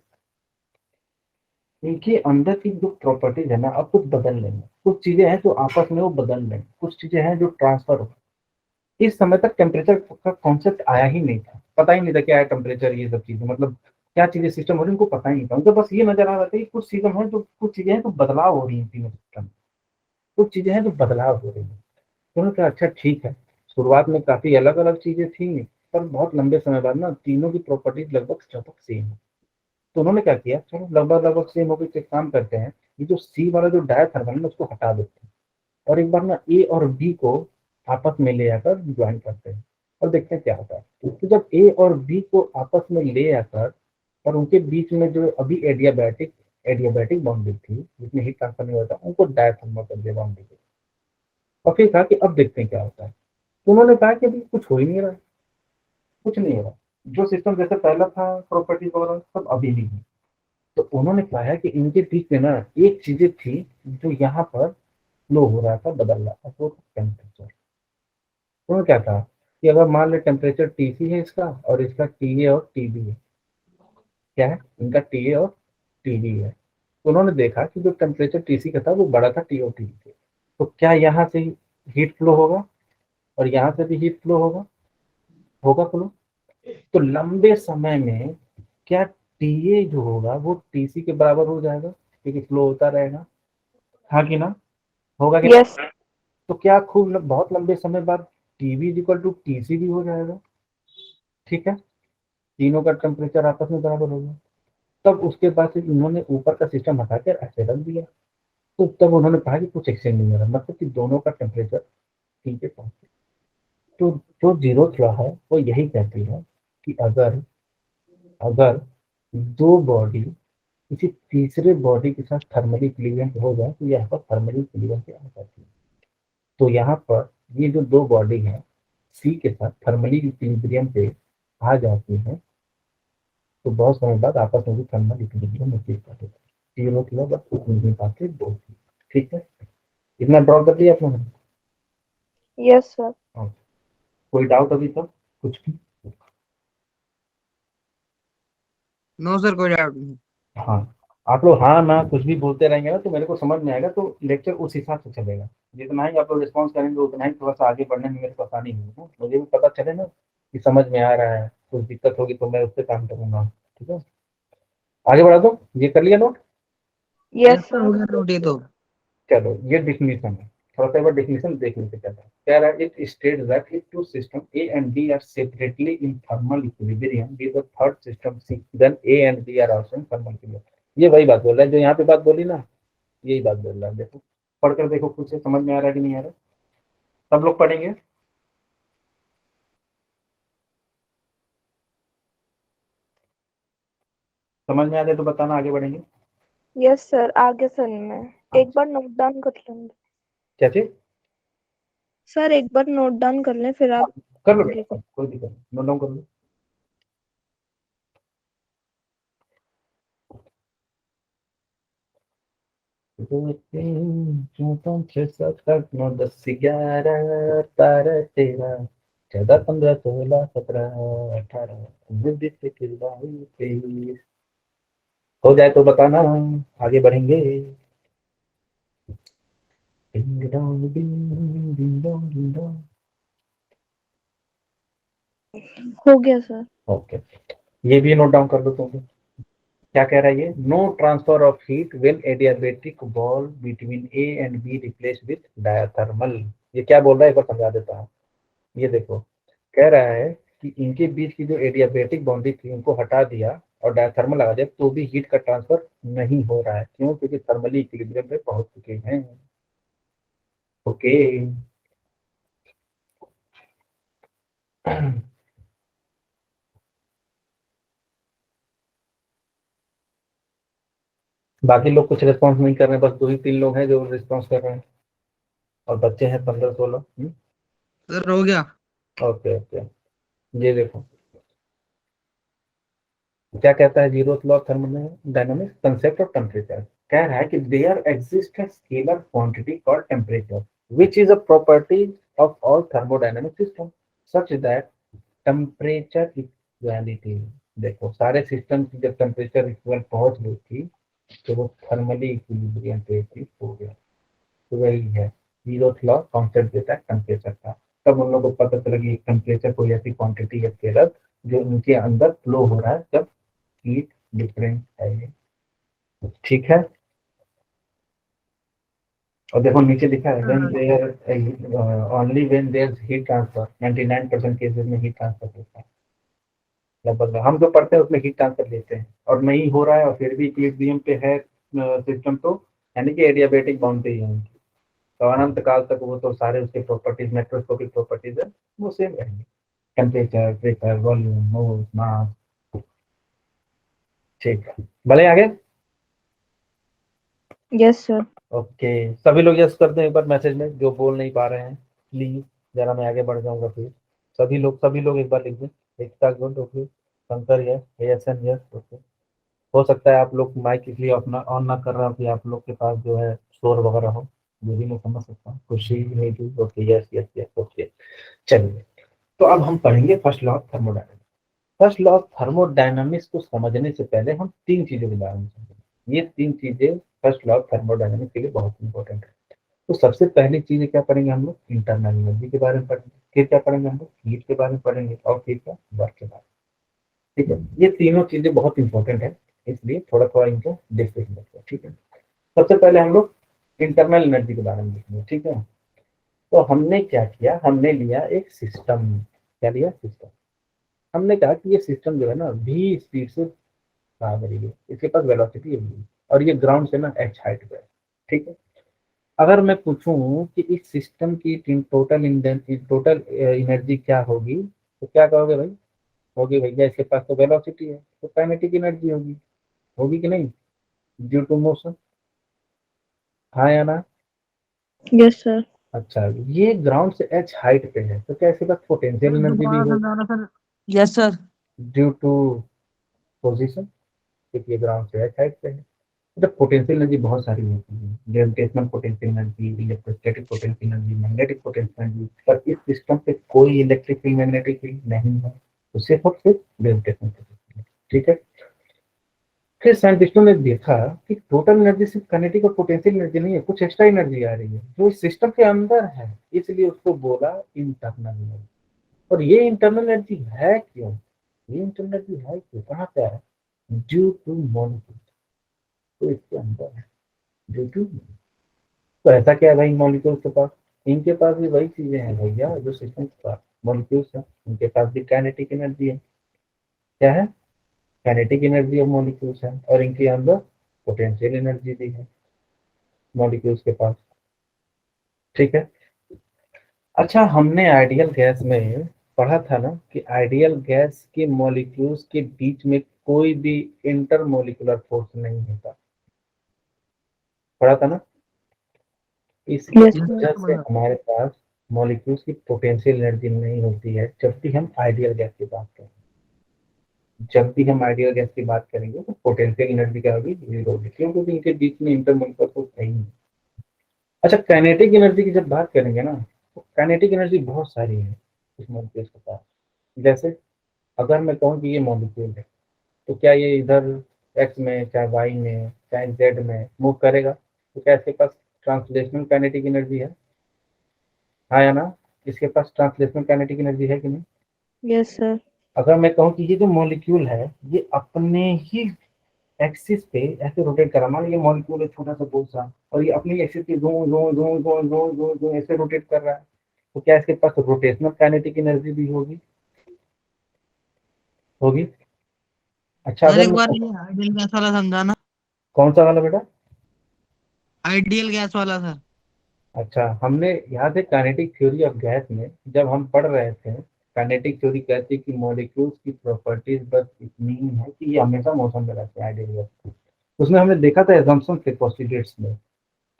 इनके अंदर की जो प्रॉपर्टीज है ना अब कुछ बदल रही है, कुछ चीजें हैं जो आपस में वो बदल रही, कुछ चीजें हैं जो ट्रांसफर हो। इस समय तक टेम्परेचर का कॉन्सेप्ट आया ही नहीं था, पता ही नहीं था क्या है टेम्परेचर, ये सब चीजें, मतलब क्या चीजें सिस्टम हो रही उनको पता ही नहीं था। उनको बस ये नजर आ रहा था कि कुछ सिस्टम है जो, कुछ चीजें हैं जो बदलाव हो रही है तीनों सिस्टम, कुछ चीजें हैं जो बदलाव हो रही है। तो उन्होंने कहा अच्छा ठीक है। शुरुआत में काफी अलग अलग चीजें थी, पर बहुत लंबे समय बाद ना तीनों की प्रॉपर्टीज लगभग सेम है। तो उन्होंने क्या किया, चलो लगभग लगभग सेम हो गई, तो एक काम करते हैं, ये जो सी वाला जो डायथर्मल है उसको हटा देते हैं और एक बार ना ए और बी को आपस में ले आकर ज्वाइन करते हैं और देखते हैं क्या होता है। तो जब ए और बी को आपस में ले आकर और उनके बीच में जो अभी एडियाबैटिक एडियाबैटिक बाउंड्री थी जिसमें हीट ट्रांसफर नहीं होता, उनको डायथर्मल कर दिया बाउंड्री को। और फिर कहा कि अब देखते हैं क्या होता है। तो उन्होंने कहा कि अभी कुछ हो ही नहीं रहा, कुछ नहीं हो रहा, जो सिस्टम जैसे पहला था प्रॉपर्टीज वगैरह सब अभी भी है। तो उन्होंने कहा कि इनके बीच में ना एक चीजें थी जो यहाँ पर फ्लो हो रहा था, बदल रहा था, वो टेम्परेचर। उन्होंने क्या कहा कि अगर मान ले टेम्परेचर टीसी है इसका और इसका टीए और टीबी है, क्या है इनका टीए और टीबी है, तो उन्होंने देखा कि जो टेम्परेचर टीसी का था वो बड़ा था टी और टीबी से, तो क्या यहाँ से हीट फ्लो होगा और यहाँ से भी हीट फ्लो होगा, होगा फ्लो। तो लंबे समय में क्या टीए जो होगा वो टीसी के बराबर हो जाएगा, क्योंकि फ्लो होता रहेगा, हाँ कि ना, होगा कि यस। नहीं? तो क्या खूब बहुत लंबे समय बाद टीबी इक्वल टू टीसी भी हो जाएगा। ठीक है, तीनों का टेम्परेचर आपस में बराबर होगा। तब उसके बाद से इन्होंने ऊपर का सिस्टम हटाकर ऐसे रख दिया, तो तब उन्होंने कहा कि कुछ एक्सचेंज नहीं हो रहा, मतलब कि दोनों का टेम्परेचर ठीक है पहुंचे। तो जो जीरो लॉ है वो यही कहती है कि अगर अगर दो बॉडी किसी तीसरे बॉडी के साथ थर्मली इक्विलिब्रियम हो जाए तो यहाँ पर थर्मली इक्विलिब्रियम पे आ जाती है। तो यहाँ पर ये जो दो बॉडी है सी के साथ थर्मली इक्विलिब्रियम पे आ जाती है, तो बहुत समय बाद आपस में भी थर्मल इक्विलिब्रियम अचीव कर देते हैं। तीनों की बस उतनी ही बातें बोलती। ठीक है, इतना ड्रॉ कर दिया आप लोगों ने? Yes sir. हाँ। कोई डाउट अभी तक कुछ भी? नो सर, कोई डाउट नहीं। हाँ, आप लोग हाँ ना कुछ भी बोलते रहेंगे ना तो मेरे को समझ में आएगा, तो लेक्चर उस हिसाब से चलेगा। जितना ही आप लोग रिस्पॉन्स करेंगे उतना ही थोड़ा सा आगे बढ़ने में मेरे को आसानी होगी ना, मुझे भी पता चले ना कि समझ में आ रहा है, कुछ दिक्कत होगी तो मैं उस पर काम करूंगा। ठीक है, आगे बढ़ा दो। ये कर लिया नोट? यस यस सर, हो सर। गया नोट ये तो। चलो ये डिफिनीशन है, थोड़ा सा एक बार डिफिनीशन देख लेते क्या है। कह रहा है it states that if two system A and B are separately in thermal equilibrium with the third system C then A and B are also in thermal equilibrium. ये वही बात बोल रहा है जो यहाँ पे बात बोली ना, यही बात बोल रहा है। देखो पढ़कर देखो खुद से समझ में आ रहा है कि नहीं आ रहा है? सब लोग पढ़ेंगे? समझ में आ जाए तो बताना, आगे बढ़ेंगे। यस सर, आगे सर मैं एक बार नोट डाउन कर लेंगे। क्या चीज? सर एक बार नोट डाउन कर लें फिर आप कर लो आगे बेटा, कोई दिक्कत नहीं, नोट डाउन कर लो। दो तीन चार पाँच छः सात आठ नौ 10 11 12 13 14 15 16 17 18 19 20 21 22 23। हो जाए तो बताना, आगे बढ़ेंगे। Ding dong ding ding dong ding dong. हो गया सर। ओके, ये भी नोट डाउन कर लो तुम। क्या कह रहा है ये? No transfer of heat when adiabatic wall between A and B replace with diathermal. ये क्या बोल रहा है, एक बार समझा देता हूँ। ये देखो, कह रहा है कि इनके बीच की जो एडियाबेटिक बाउंड्री थी उनको हटा दिया और डायथर्मल लगा दिया तो भी हीट का ट्रांसफर नहीं हो रहा है। क्यों? क्योंकि थर्मली इक्विलिब्रियम पे पहुंच चुके हैं। ओके। बाकी लोग कुछ रिस्पॉन्स नहीं कर रहे हैं, बस 2 ही 3 लोग हैं जो रिस्पॉन्स कर रहे हैं और बच्चे हैं 15 16। सर हो गया। ओके ओके, ये देखो क्या कहता है zero law of thermodynamics, concept of temperature. कह रहा है कि there exist a scalar quantity called temperature which is a property of all thermodynamic system such that temperature equality. देखो सारे सिस्टम की जब टेम्परेचर इक्वल पहुंच गई थी तो वो थर्मली इक्विलिब्रियम पे ही हो गया। तो वही है जीरो लॉ, कॉन्सेप्ट देता है टेम्परेचर का। तब उन लोगों को पता चला कि टेम्परेचर कोई ऐसी क्वांटिटी है स्केलर जो उनके अंदर फ्लो हो रहा है जब हीट डिफरेंस है ये। ठीक है, और देखो नीचे लिखा है when there only when there heat transfer 99% cases में हीट ट्रांसफर होता है। लगभग हम जो पढ़ते हैं उसमें हीट ट्रांसफर लेते हैं और नहीं हो रहा है और फिर भी इक्विलिब्रियम पे है सिस्टम, तो यानी कि एडियाबेटिक बाउंड्री है उनकी। तो अनंत काल तक वो तो सारे उसके प्रॉपर्टीज, मैक्रोस्कोपिक प्रॉपर्टीज है, वो सेम रहेंगे। टेम्परेचर, प्रेशर, वॉल्यूम, मोल, मास। ठीक है, भले आगे। Yes sir. ओके, सभी लोग यस करते हैं एक बार मैसेज में, जो बोल नहीं पा रहे हैं प्लीज, जरा मैं आगे बढ़ जाऊंगा फिर। सभी लोग एक बार लिख दें। Ekta good, okay. Shankar yes, ASN yes, okay. हो सकता है आप लोग माइक इसलिए अपना ऑन ना कर रहा हो कि आप लोग के पास जो है शोर वगैरह हो, ये भी मैं समझ सकता हूँ। खुशी नहीं थी, okay yes yes yes, okay. चलिए, तो अब हम पढ़ेंगे first law of thermodynamics. First law of thermodynamics को समझने से पहले हम 3 चीजों के बारे में समझेंगे। ये 3 चीजें फर्स्ट लॉ ऑफ थर्मोडायनामिक्स के लिए बहुत इंपॉर्टेंट है। तो सबसे पहली चीज क्या पढ़ेंगे हम लोग? इंटरनल एनर्जी के बारे में पढ़ेंगे। फिर क्या पढ़ेंगे हम लोग? हीट के बारे में पढ़ेंगे और फिर क्या? वर्क के बारे में। ठीक है, ये तीनों चीजें बहुत इंपॉर्टेंट है, इसलिए थोड़ा थोड़ा इनको देखते हैं। ठीक है, सबसे पहले हम लोग इंटरनल एनर्जी के बारे में देखेंगे। ठीक है, तो हमने क्या किया, हमने लिया एक सिस्टम। क्या लिया? सिस्टम। हमने कहा कि ये सिस्टम जो है ना v स्पीड से भाग रही है, इसके पास वेलोसिटी है v, और ये ग्राउंड से ना h हाइट पे है। ठीक है, अगर मैं पूछूं कि इस सिस्टम की टोटल एनर्जी क्या होगी, तो क्या कहोगे भाई? होगी भैया इसके पास तो वेलोसिटी है तो काइनेटिक एनर्जी होगी। होगी कि नहीं? ड्यू टू मोशन, हाँ या ना? Yes sir. अच्छा, ये ग्राउंड से h हाइट पे है तो क्या इसके पास पोटेंशियल एनर्जी भी दोबारा होगी? समझाना sir. Yes sir. Due to position, क्योंकि ये ग्राउंड से h हाइट पे है। मतलब पोटेंशियल एनर्जी बहुत सारी होती है, gravitational potential energy, electrostatic potential energy, magnetic potential energy. पर इस सिस्टम पे कोई इलेक्ट्रिक फील्ड, मैग्नेटिक फील्ड नहीं है, तो सिर्फ और सिर्फ ग्रेविटेशनल पोटेंशियल। ठीक है, फिर साइंटिस्टों ने देखा कि टोटल एनर्जी सिर्फ काइनेटिक और पोटेंशियल एनर्जी नहीं है, कुछ एक्स्ट्रा एनर्जी आ रही है जो इस सिस्टम के अंदर है, इसलिए उसको बोला इंटरनल एनर्जी। और ये इंटरनल एनर्जी है क्यों? ये इंटरनल एनर्जी है क्यों, कहाँ से आ रहा है? Due two molecule. तो इसके अंदर है ड्यू टू। तो ऐसा क्या है भाई मॉलिक्यूल्स के पास? इनके पास भी वही चीजें हैं भैया जो सिस्टम के पास मॉलिक्यूल्स है, उनके पास भी काइनेटिक एनर्जी है। क्या है? काइनेटिक एनर्जी ऑफ मॉलिक्यूल्स है, और इनके अंदर पोटेंशियल एनर्जी भी है मॉलिक्यूल्स के पास। ठीक है, अच्छा, हमने आइडियल गैस में पढ़ा था ना कि आइडियल गैस के मॉलिक्यूल्स के बीच में कोई भी इंटरमोलिकुलर फोर्स नहीं होता, पढ़ा था ना। इसी यस यस सर। वजह सर से बोला। हमारे पास मॉलिक्यूल्स की पोटेंशियल एनर्जी नहीं होती है जब भी हम आइडियल गैस की बात करें। जब भी हम आइडियल गैस की बात करेंगे तो पोटेंशियल एनर्जी क्या होगी, जीरो होगी, क्योंकि इनके बीच में इंटरमोलिकुलर फोर्स नहीं है। अच्छा, काइनेटिक एनर्जी की जब बात करेंगे ना, तो काइनेटिक एनर्जी बहुत सारी है इस मॉलिक्यूल्स के पास। जैसे अगर मैं कहूँ कि ये मॉलिक्यूल है, तो क्या ये इधर एक्स में, चाहे वाई में, चाहे जेड में मूव करेगा, तो क्या इसके पास ट्रांसलेशनल काइनेटिक एनर्जी है? हाँ या ना? इसके पास ट्रांसलेशनल काइनेटिक एनर्जी है कि नहीं? Yes sir. अगर मैं कहूँ कि ये जो मॉलिक्यूल है ये अपने ही एक्सिस पे ऐसे रोटेट कर रहा है, मान लीजिए मॉलिक्यूल है छोटा सा बहुत सा, और ये अपनी एक्सिस पे जो जो जो जो जो जो जो ऐसे रोटेट कर रहा है, तो क्या इसके पास रोटेशनल काइनेटिक एनर्जी भी होगी? होगी। अच्छा, सर अगर एक मैं बार ये आइडियल गैस वाला समझाना। कौन सा वाला बेटा? आइडियल गैस वाला सर। अच्छा, हमने याद है काइनेटिक थ्योरी ऑफ गैस में जब हम पढ़ रहे थे, काइनेटिक थ्योरी कहती है कि मॉलिक्यूल्स की प्रॉपर्टीज बस इतनी ही है कि ये हमेशा मोशन में रहते हैं आइडियल गैस। उसमें हमने देखा था एजम्पशन थे पोस्टुलेट्स में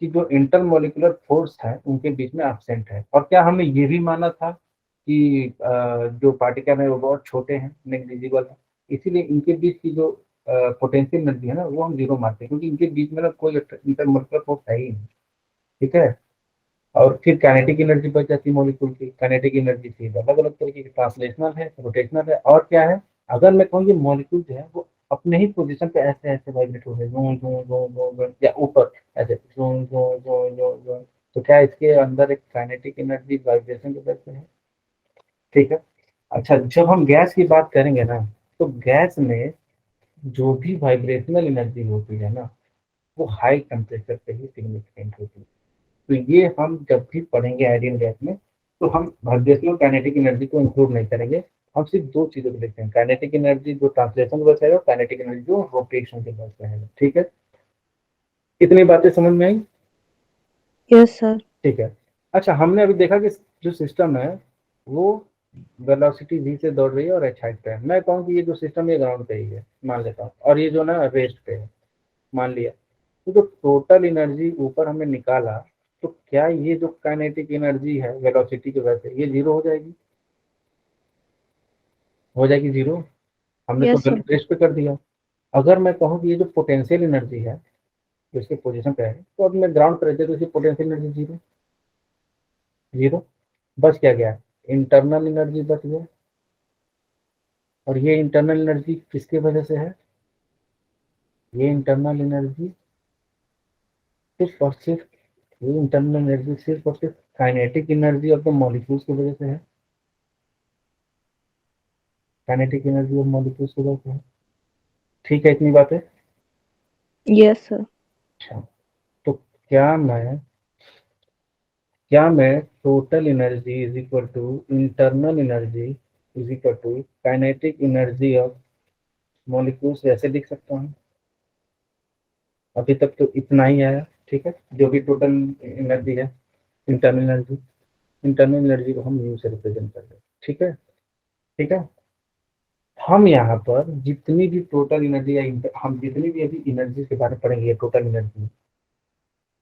कि जो इंटरमोलिकुलर फोर्स है उनके बीच में एब्सेंट है, और क्या हमने ये भी माना था कि जो पार्टिकल है वो बहुत छोटे हैं, नेग्लिजिबल है, इसीलिए इनके बीच की जो पोटेंशियल एनर्जी है ना वो हम जीरो मानते हैं, क्योंकि इनके बीच में ना कोई इंटरमोलिकुलर फोर्स है ही नहीं। ठीक है। और फिर काइनेटिक एनर्जी बच जाती है मॉलिक्यूल की। काइनेटिक एनर्जी फिर अलग अलग तरीके की, ट्रांसलेशनल है, रोटेशनल है, और क्या है, अगर मैं कहूँ ये मॉलिक्यूल जो है वो अपने ही पोजीशन पे ऐसे ऐसे वाइब्रेट हो रहे हैं, जों जों जों जों जों, या ऊपर ऐसे जों जों जों जों जों, तो क्या इसके अंदर एक काइनेटिक एनर्जी वाइब्रेशन की वजह से है? ठीक है। अच्छा, जब हम गैस की बात करेंगे ना, तो गैस में जो भी वाइब्रेशनल एनर्जी होती है ना वो हाई टेम्परेचर पे ही सिग्निफिकेंट होती है। तो ये हम जब भी पढ़ेंगे आइडियल गैस में, तो हम वाइब्रेशनल काइनेटिक एनर्जी को इंक्लूड नहीं करेंगे। हम सिर्फ दो चीजों को देखते हैं, काइनेटिक एनर्जी जो ट्रांसलेशन की वजह से है और काइनेटिक एनर्जी जो रोटेशन की वजह से है। ठीक है, इतनी बातें समझ में आई? Yes sir. ठीक है। अच्छा, हमने अभी देखा कि जो सिस्टम है वो वेलोसिटी v से दौड़ रही है और h हाइट पे है। मैं कहूँ कि ये जो सिस्टम है ग्राउंड पे ही है, मान लेता हूँ, और ये जो ना रेस्ट पे है, मान लिया। तो जो टोटल एनर्जी ऊपर हमने निकाला, तो क्या ये जो काइनेटिक एनर्जी है वेलोसिटी की वजह से ये जीरो हो जाएगी? हो जाएगी जीरो। हमने तो यस सर। रेस्ट पे कर दिया। अगर मैं कहूँ कि ये जो पोटेंशियल एनर्जी है जो इसके पोजीशन पे है, तो अब मैं ग्राउंड पे रहते तो इसकी पोटेंशियल एनर्जी जीरो। जीरो। बच क्या गया? इंटरनल एनर्जी बच गया। और ये इंटरनल एनर्जी किसकी वजह से है? ये इंटरनल एनर्जी सिर्फ और सिर्फ, ये इंटरनल एनर्जी सिर्फ और सिर्फ kinetic energy of the molecules की वजह से है। काइनेटिक एनर्जी ऑफ मॉलिक्यूल्स की वजह से है। ठीक है, इतनी बात है। Yes sir. अच्छा, तो क्या मैं total energy is equal to internal energy is equal to kinetic energy of molecules ऐसे लिख सकता हूँ? अभी तक तो इतना ही आया। ठीक है, जो भी टोटल एनर्जी है, इंटरनल एनर्जी, इंटरनल एनर्जी को हम यू से रिप्रेजेंट कर रहे हैं। ठीक है। ठीक है। हम यहाँ पर जितनी भी टोटल एनर्जी या हम जितनी भी अभी एनर्जी के बारे में पढ़ेंगे टोटल एनर्जी।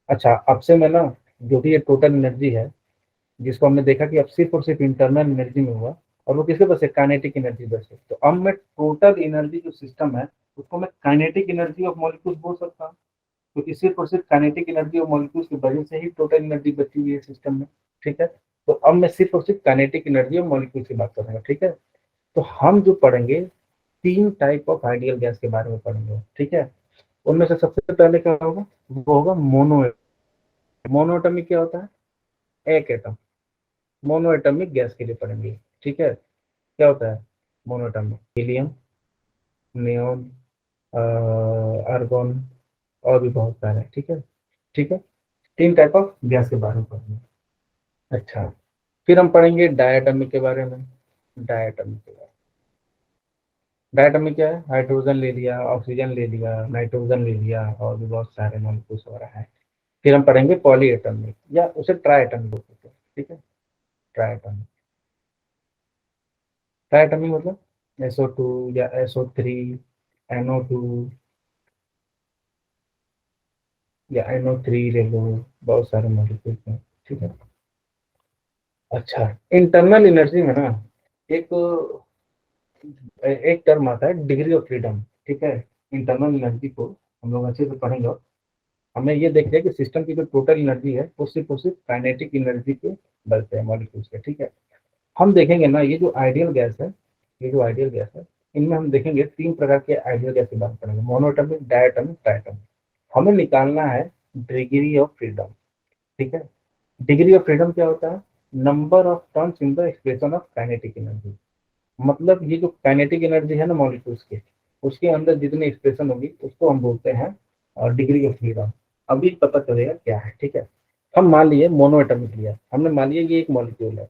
अच्छा, अब से मैं ना जो भी ये टोटल एनर्जी है जिसको हमने देखा कि अब सिर्फ और सिर्फ इंटरनल एनर्जी में हुआ, और वो किसके बस है, काइनेटिक एनर्जी बस है, तो अब मैं टोटल एनर्जी जो सिस्टम है उसको मैं काइनेटिक एनर्जी ऑफ मॉलिक्यूल्स बोल सकता हूँ, क्योंकि सिर्फ और सिर्फ काइनेटिक एनर्जी ऑफ मॉलिक्यूल्स की वजह से ही टोटल एनर्जी बची हुई है सिस्टम में। ठीक है। तो अब मैं सिर्फ और सिर्फ काइनेटिक एनर्जी ऑफ मॉलिक्यूल्स की बात करूंगा। ठीक है। तो हम जो पढ़ेंगे तीन टाइप ऑफ आइडियल गैस के बारे में पढ़ेंगे। ठीक है। उनमें से सबसे पहले क्या होगा, वो होगा मोनो। मोनो एटमिक क्या होता है? एक एटम। मोनो एटमिक गैस के लिए पढ़ेंगे। ठीक है। क्या होता है mono atomic? Helium, neon, argon, और भी बहुत सारे। ठीक है। ठीक है। तीन टाइप ऑफ गैस के बारे में पढ़ेंगे। अच्छा, फिर हम पढ़ेंगे डायटमिक के बारे में। डायटमिक के बारे में, डायटमिक क्या है? हाइड्रोजन ले लिया, ऑक्सीजन ले लिया, नाइट्रोजन ले लिया, और भी बहुत सारे मॉलिक्यूल्स वगैरह है। फिर हम पढ़ेंगे पॉली एटमिक, या उसे ट्राई एटमिक बोल सकते हैं। ठीक है। ट्राइटॉमिक। ट्राइटॉमिक मतलब SO2 या SO3, NO2 या NO3 ले लो, बहुत सारे मॉलिक्यूल्स हैं, ठीक है। अच्छा, इंटरनल एनर्जी में ना एक एक टर्म आता है डिग्री ऑफ फ्रीडम, ठीक है। इंटरनल एनर्जी को हम लोग अच्छे से पढ़ेंगे और हमें ये देख लिया कि सिस्टम की जो टोटल एनर्जी है वो सिर्फ और सिर्फ काइनेटिक एनर्जी के बल पे है, मॉलिक्यूल्स पे, ठीक है। हम देखेंगे ना ये जो आइडियल गैस है, ये जो आइडियल गैस है, इनमें हम देखेंगे 3 प्रकार के आइडियल गैस की बात करेंगे, मोनोएटॉमिक, डायटॉमिक, ट्राइटॉमिक। हमें निकालना है डिग्री ऑफ फ्रीडम, ठीक है। डिग्री ऑफ फ्रीडम क्या होता है? Number of turns in the expression of kinetic energy. मतलब ये जो काइनेटिक एनर्जी है ना मॉलिक्यूल्स के, उसके अंदर जितनी एक्सप्रेशन होगी उसको हम बोलते हैं और डिग्री ऑफ फ्रीडम। अभी पता चलेगा क्या है, ठीक है। हम मान लिए मोनोएटॉमिक लिया, हमने मान लिया ये एक मॉलिक्यूल है,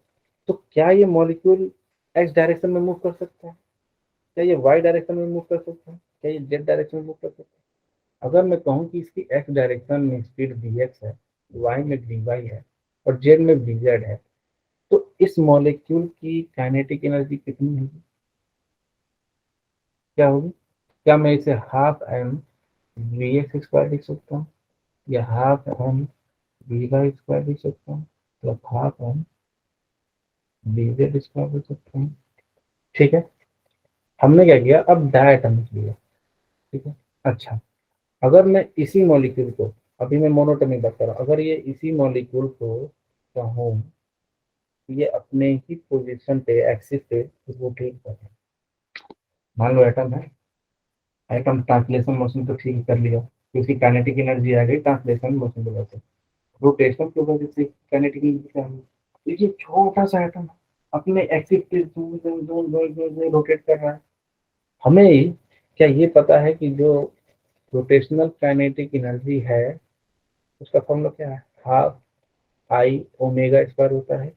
तो क्या ये मॉलिक्यूल एक्स डायरेक्शन में मूव कर सकता है? क्या ये वाई डायरेक्शन में मूव कर सकता है? क्या ये जेड डायरेक्शन में मूव कर सकता है? अगर मैं कहूँ कि इसकी एक्स डायरेक्शन में स्पीड vx है, वाई में vy है और जेड में vz है, तो इस मॉलिक्यूल की काइनेटिक एनर्जी कितनी होगी? क्या होगी? क्या मैं इसे half M V X square लिख सकता हूँ या half M V Y square लिख सकता हूँ या half M V Z square लिख सकता हूँ, ठीक है। हमने क्या किया, अब डायटॉमिक लिया, ठीक है। अच्छा, अगर मैं इसी मॉलिक्यूल को, अभी मैं मोनोटॉमिक बात कर रहा हूँ, अगर ये इसी मॉलिक्यूल को कहूँ ये अपने ही पोजीशन पे एक्सिस पे रोटेट कर रहा है, मान लो एटम है, एटम ट्रांसलेशन मोशन तो ठीक कर लिया क्योंकि काइनेटिक एनर्जी आ गई ट्रांसलेशन मोशन की वजह से, रोटेशन की वजह से काइनेटिक एनर्जी क्या है? ये छोटा सा एटम अपने एक्सिस पे रोटेट कर रहा है। हमें क्या ये पता है कि जो रोटेशनल काइनेटिक एनर्जी है उसका फॉर्मूला क्या है? हाफ आई ओमेगा स्क्वायर होता है,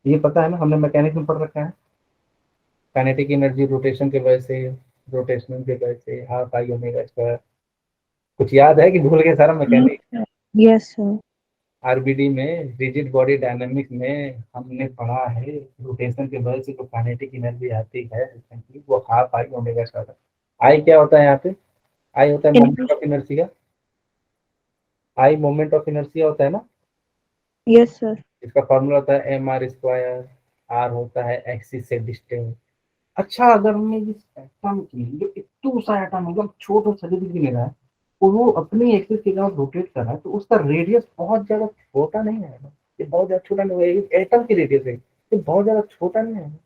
ये पता है ना, हमने मैकेनिक्स में पढ़ रखा है। काइनेटिक एनर्जी रोटेशन के वजह से, रोटेशनल के वजह से हाफ आई ओमेगा स्क्वायर। कुछ याद है कि भूल गए सारा मैकेनिक्स? Yes sir. आरबीडी में रिजिड बॉडी डायनामिक्स में हमने पढ़ा है रोटेशन के वजह से जो काइनेटिक एनर्जी आती है वो हाफ आई ओमेगा स्क्वायर। आई क्या होता है यहाँ पे? आई होता है moment of inertia, I moment of inertia होता है ना। Yes sir. इसका फॉर्मूला होता है एम आर स्क्वायर, आर होता है एक्सिस से डिस्टेंस। अच्छा, अगर हमने इस एटम की जो इतना सा एटम एकदम छोटा सा भी ले रहा है और वो अपनी एक्सिस के साथ रोटेट कर रहा है, तो उसका रेडियस बहुत ज्यादा छोटा नहीं है, ये बहुत ज्यादा छोटा नहीं है, एटम की रेडियस है, ये बहुत ज्यादा छोटा नहीं है,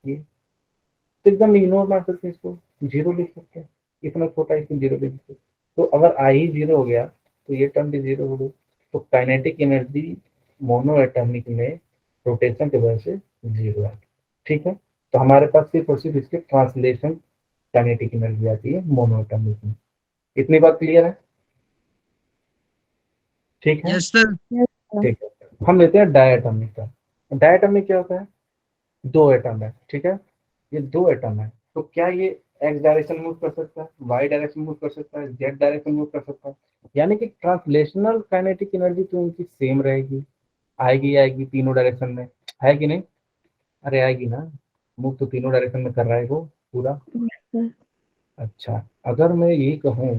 ये तो एकदम इग्नोर मार सकते हैं, इसको जीरो लिख सकते हैं, इतना छोटा है इसको जीरो लिख सकते हैं। तो अगर आई ही जीरो हो गया तो ये टर्म भी जीरो हो गई। तो काइनेटिक एनर्जी मोनो एटॉमिक में रोटेशन की वजह से जीरो है, ठीक है। तो हमारे पास सिर्फ और सिर्फ इसके ट्रांसलेशन काइनेटिक एनर्जी आती है मोनो एटॉमिक में। इतनी बात क्लियर है? ठीक है, यस सर। ठीक है। हम लेते हैं डायटॉमिक का। डायटॉमिक क्या होता है? दो एटम है, ठीक है। ये दो एटम है, तो क्या ये एक्स डायरेक्शन मूव कर सकता है, वाई डायरेक्शन मूव कर सकता है, जेड डायरेक्शन मूव कर सकता है? यानी कि ट्रांसलेशनल काइनेटिक एनर्जी तो उनकी सेम रहेगी, आएगी आएगी तीनों डायरेक्शन में, है कि नहीं? अरे आएगी ना, मूव तो तीनों डायरेक्शन में कर रहा है वो पूरा। अच्छा, अगर मैं ये कहूँ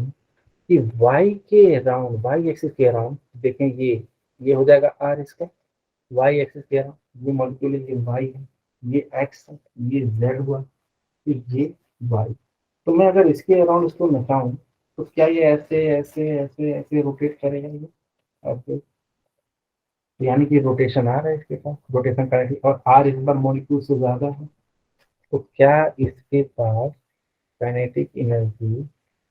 कि y के अराउंड, y एक्सिस के अराउंड, देखें ये हो जाएगा r इसका, y एक्सिस के अराउंड ये मॉलिक्यूल है, ये y है, ये x है, ये z हुआ, फिर ये y। तो मैं अगर इसके अराउंड इसको नचाऊं तो क्या ये ऐसे ऐसे ऐसे ऐसे रोटेट करेगा ये ऐसे? तो यानी कि रोटेशन आ रहा है इसके पास, रोटेशन करेगा और r इस बार मॉलिक्यूल से ज्यादा है, तो क्या इसके पास काइनेटिक एनर्जी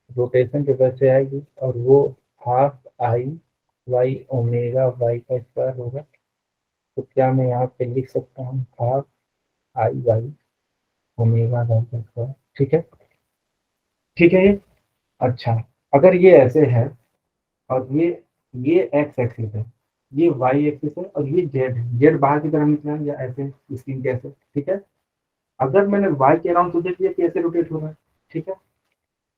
रोटेशन की वजह से आएगी और वो half I Y omega Y का स्क्वायर होगा? तो क्या मैं यहाँ पे लिख सकता हूँ half I Y omega Y का स्क्वायर? ठीक है, ठीक है ये। अच्छा, अगर ये ऐसे है और ये एक्स एक्सिस है, ये वाई एक्सिस है और ये जेड है, जेड बाहर की तरफ निकला है या ऐसे स्क्रीन के ऐसे, ठीक है। अगर मैंने वाई के अराउंड तो देख लिया कि ऐसे रोटेट हो रहा है, ठीक है।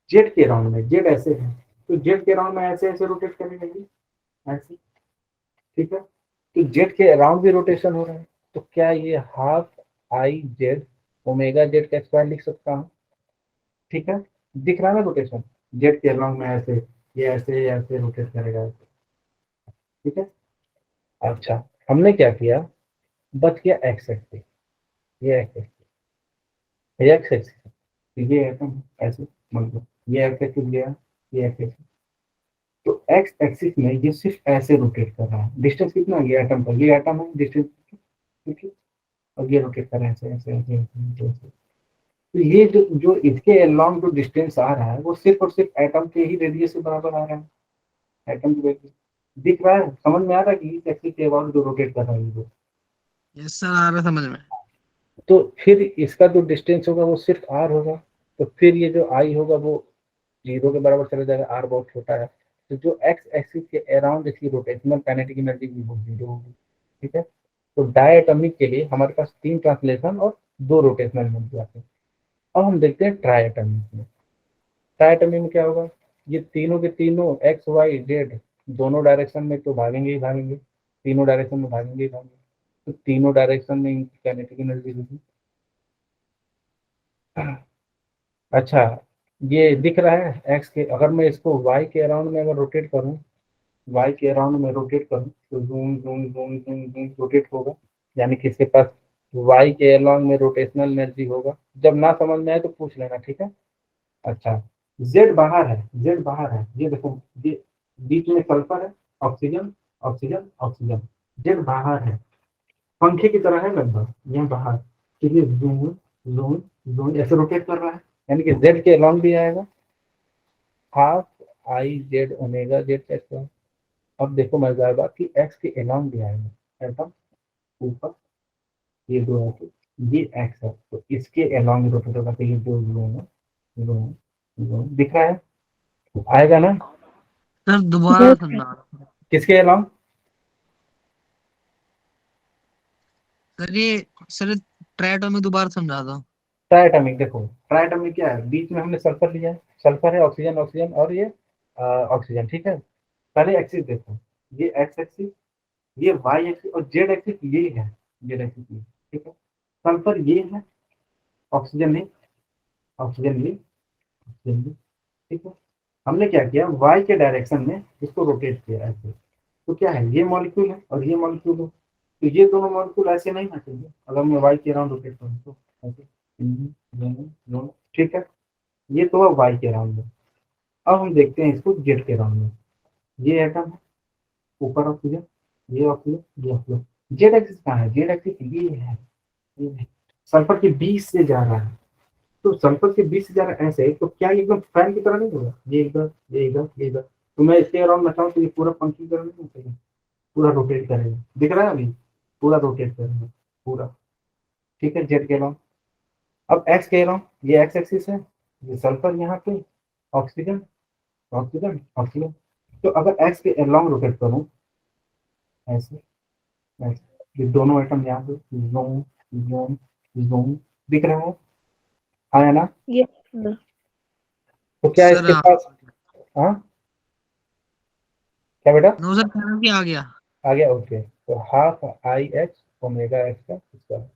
जेड के राउंड में, जेड ऐसे है तो जेड के राउंड में ऐसे ऐसे रोटेट करेगा ये ऐसे, ठीक है। तो जेड के अराउंड भी रोटेशन हो रहा है, तो क्या ये half I Z omega Z का स्क्वायर लिख सकता हूँ? ठीक है, दिख रहा है ना रोटेशन, जेड के अलॉन्ग में ऐसे, ये ऐसे ऐसे रोटेट करेगा ऐसे, ठीक है। अच्छा, हमने क्या किया, बच गया एक्स एक्सिस, ये एक्स एक्सिस, ये एक्स एक्सिस, ये एटम ऐसे, मतलब ये एक्स एक्सिस गया, ये एक्स एक्सिस, तो एक्स एक्सिस में ये सिर्फ ऐसे रोटेट कर रहा है। डिस्टेंस कितना है, ये एटम का, ये एटम है डिस्टेंस, ठीक है, और ये रोटेट कर रहा है ऐसे ऐसे ऐसे ऐसे ऐसे। तो ये जो इसके अलॉन्ग जो डिस्टेंस आ रहा है वो सिर्फ और सिर्फ एटम के ही रेडियस से बराबर आ रहा है, एटम की रेडियस दिख रहा है, समझ में आ रहा है कि इस एक्सिस के अबाउट जो रोटेट कर रहा है वो। यस सर, आ रहा है समझ में। तो फिर इसका जो डिस्टेंस होगा वो सिर्फ आर होगा, तो फिर ये जो आई होगा वो 0 के बराबर चला जाएगा, आर बहुत छोटा है। तो जो एक्स एक्सिस के अराउंड इसकी रोटेशनल काइनेटिक एनर्जी भी वो 0 होगी, ठीक है। तो डायटोमिक के लिए हमारे पास 3 ट्रांसलेशन और 2 रोटेशनल एनर्जी आते हैं। अब हम देखते हैं ट्रायटोमिक में। ट्रायटोमिक में क्या होगा, ये तीनों के तीनों एक्स वाई जेड दोनों डायरेक्शन में तो भागेंगे ही भागेंगे, तीनों डायरेक्शन में भागेंगे ही भागेंगे, तो तीनों डायरेक्शन में इनकी काइनेटिक एनर्जी होगी। अच्छा, ये दिख रहा है एक्स के, अगर मैं इसको वाई के अराउंड में अगर रोटेट करूं, वाई के अराउंड में रोटेट करूं तो zoom zoom zoom zoom zoom rotate होगा, यानी कि इसके पास वाई के अराउंड में रोटेशनल एनर्जी होगा। जब ना समझ में आए तो पूछ लेना, ठीक है। अच्छा, जेड बाहर है, जेड बाहर है, ये देखो, ये बीच में सल्फर है, ऑक्सीजन ऑक्सीजन ऑक्सीजन, जेड बाहर है, पंखे की तरह है लगभग, यहाँ बाहर, तो ये जूम जूम जूम ऐसे रोटेट कर रहा है, यानी कि जेड के अलॉन्ग भी आएगा, half I Z omega Z का स्क्वायर। अब देखो मजेदार बात कि एक्स के अलॉन्ग भी आएगा, एटम ऊपर, ये दो है, तो ये एक्स है, तो इसके अलॉन्ग रोटेट होगा, तो ये दो जूम है, जूम जूम दिख रहा है, आएगा ना। सर दोबारा यस समझा। किसके अलॉन्ग, सर ट्राइटो में दोबारा समझा दो। ट्राइटोमिक, देखो ट्राइटोमिक क्या है, बीच में हमने सल्फर लिया है, सल्फर है, ऑक्सीजन ऑक्सीजन और ये ऑक्सीजन, ठीक है। पहले एक्सिस देखो, ये एक्स एक्सिस, ये वाई एक्सिस और जेड एक्सिस ये है, जेड एक्सिस ये, ठीक है। सल्फर ये है, ऑक्सीजन नहीं, ऑक्सीजन ये, ऑक्सीजन ये, ठीक है। हमने क्या किया, वाई के डायरेक्शन में इसको रोटेट किया ऐसे, तो क्या है, ये मॉलिक्यूल है और ये मॉलिक्यूल है, तो ये दोनों मॉलिक्यूल ऐसे नहीं हटेंगे अगर मैं वाई के अराउंड रोटेट करूँ तो, ऐसे दोनों दोनों, ठीक है। ये तो है वाई के अराउंड में। अब हम देखते हैं इसको जेड के अराउंड में, ये एटम है, ऊपर ऑक्सीजन, ये ऑक्सीजन ये ऑक्सीजन, जेड एक्सिस कहाँ है, जेड एक्सिस ये है, ये है। सल्फर के बीच से जा रहा है, तो सल्फर के बीच से जा रहा है ऐसे, तो क्या ये एकदम फैन की तरह नहीं होगा, ये इधर ये इधर ये इधर, तो मैं इसके अराउंड में चाहूँ तो ये पूरा पंखी की तरह नहीं होगा, पूरा रोटेट करेगा, दिख रहा है अभी, पूरा रोटेट करेगा पूरा, ठीक है, जेड के अराउंड। अब एक्स के अराउंड, ये एक्स एक्सिस है, ये सल्फर यहाँ पे, ऑक्सीजन ऑक्सीजन ऑक्सीजन, तो अगर एक्स के अलोंग रोटेट करूं ऐसे ऐसे, ये दोनों एटम यहाँ पे जोन जोन जोन दिख रहा है, आया ना। Yes sir. तो क्या सर इसके पास, हाँ क्या बेटा, नो सर, कह रहा हूँ कि आ गया। आ गया, ओके। तो half I x omega x का इसका,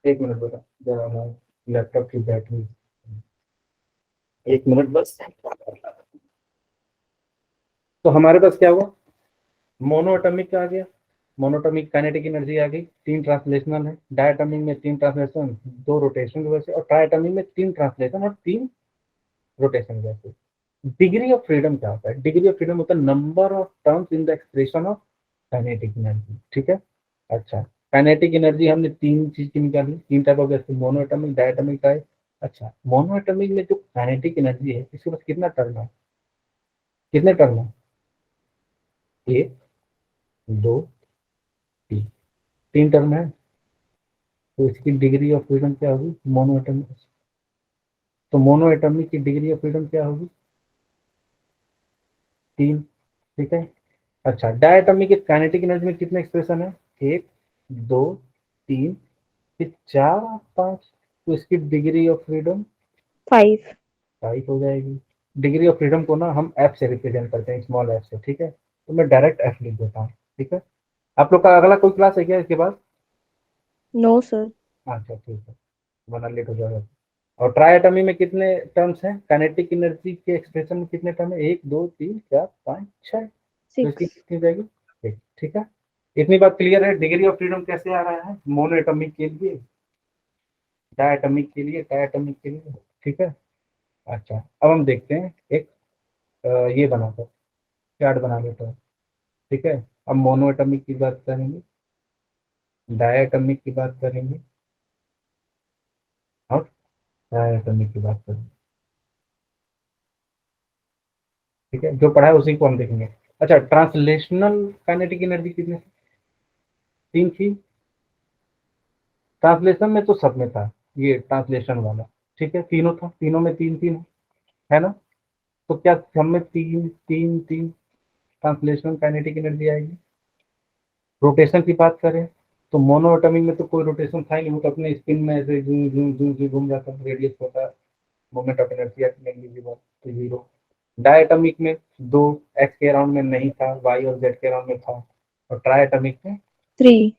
एक मिनट बेटा, जरा हमारे लैपटॉप की बैटरी, एक मिनट बस। तो हमारे पास क्या हुआ, मोनोएटॉमिक आ गया, मोनोटॉमिक काइनेटिक एनर्जी आ गई, 3 ट्रांसलेशनल है, डायटोमिक में 3 ट्रांसलेशन 2 रोटेशन की वजह से, और ट्राइटोमिक में 3 ट्रांसलेशन और 3 रोटेशन की वजह से। डिग्री ऑफ फ्रीडम क्या होता है, डिग्री ऑफ फ्रीडम होता है number of terms in the expression of kinetic energy, ठीक है। अच्छा, काइनेटिक एनर्जी हमने 3 चीज की निकाली, 3 टाइप ऑफ, जैसे मोनोएटॉमिक डायटोमिक टाइप। अच्छा, मोनोएटॉमिक में जो काइनेटिक एनर्जी है इसके पास कितना टर्म है, कितने टर्म है, 1 2 3, 3 टर्म है, तो इसकी डिग्री ऑफ फ्रीडम क्या होगी, मोनोएटॉमिक, तो मोनोएटॉमिक की डिग्री ऑफ फ्रीडम क्या होगी, 3, ठीक है। अच्छा, डायटोमिक की काइनेटिक एनर्जी में कितने एक्सप्रेशन है, 1 2 3 फिर 4 5, तो इसकी डिग्री ऑफ फ्रीडम 5। 5 हो जाएगी। डिग्री ऑफ फ्रीडम को ना हम एफ से रिप्रेजेंट करते हैं, स्मॉल एफ से, ठीक है, तो मैं डायरेक्ट एफ लिख देता हूँ, ठीक है। आप लोग का अगला कोई क्लास है क्या इसके बाद, नो सर। अच्छा ठीक है, वरना लेट हो जाएगा। और ट्राई एटमी में कितने टर्म्स हैं? काइनेटिक एनर्जी के एक्सप्रेशन में कितने टर्म है? 1 2 3 4 5 6। तो इसकी 6। कितनी जाएगी? ठीक है, इतनी बात क्लियर है। डिग्री ऑफ फ्रीडम कैसे आ रहा है? मोनो एटॉमिक के लिए, डायटॉमिक के लिए, डायटॉमिक के लिए, ठीक है। अच्छा, अब हम देखते हैं एक ये बनाकर चार्ट बना लेते हैं, ठीक है। अब मोनो एटॉमिक की बात करेंगे, डायटॉमिक की बात करेंगे और डायटॉमिक की बात करेंगे, ठीक है। जो पढ़ा है उसी को हम देखेंगे। अच्छा, ट्रांसलेशनल काइनेटिक एनर्जी कितने? 3 थी। ट्रांसलेशन में तो सब में था, ये ट्रांसलेशन वाला, ठीक है। तीनों था, तीनों में 3 3 है ना। तो क्या सब में 3 3 3 ट्रांसलेशनल काइनेटिक एनर्जी आएगी। रोटेशन की बात करें तो मोनो एटॉमिक में तो कोई रोटेशन था ही नहीं, वो तो अपने स्पिन में ऐसे जूं जूं जूं जूं घूम जाता है, रेडियस होता है, मोमेंट ऑफ इनर्शिया नेग्लिजिबल, तो 0। डायटॉमिक में 2 एक्स के अराउंड में नहीं था, वाई और जेड के अराउंड में था। और ट्राई एटॉमिक में 3।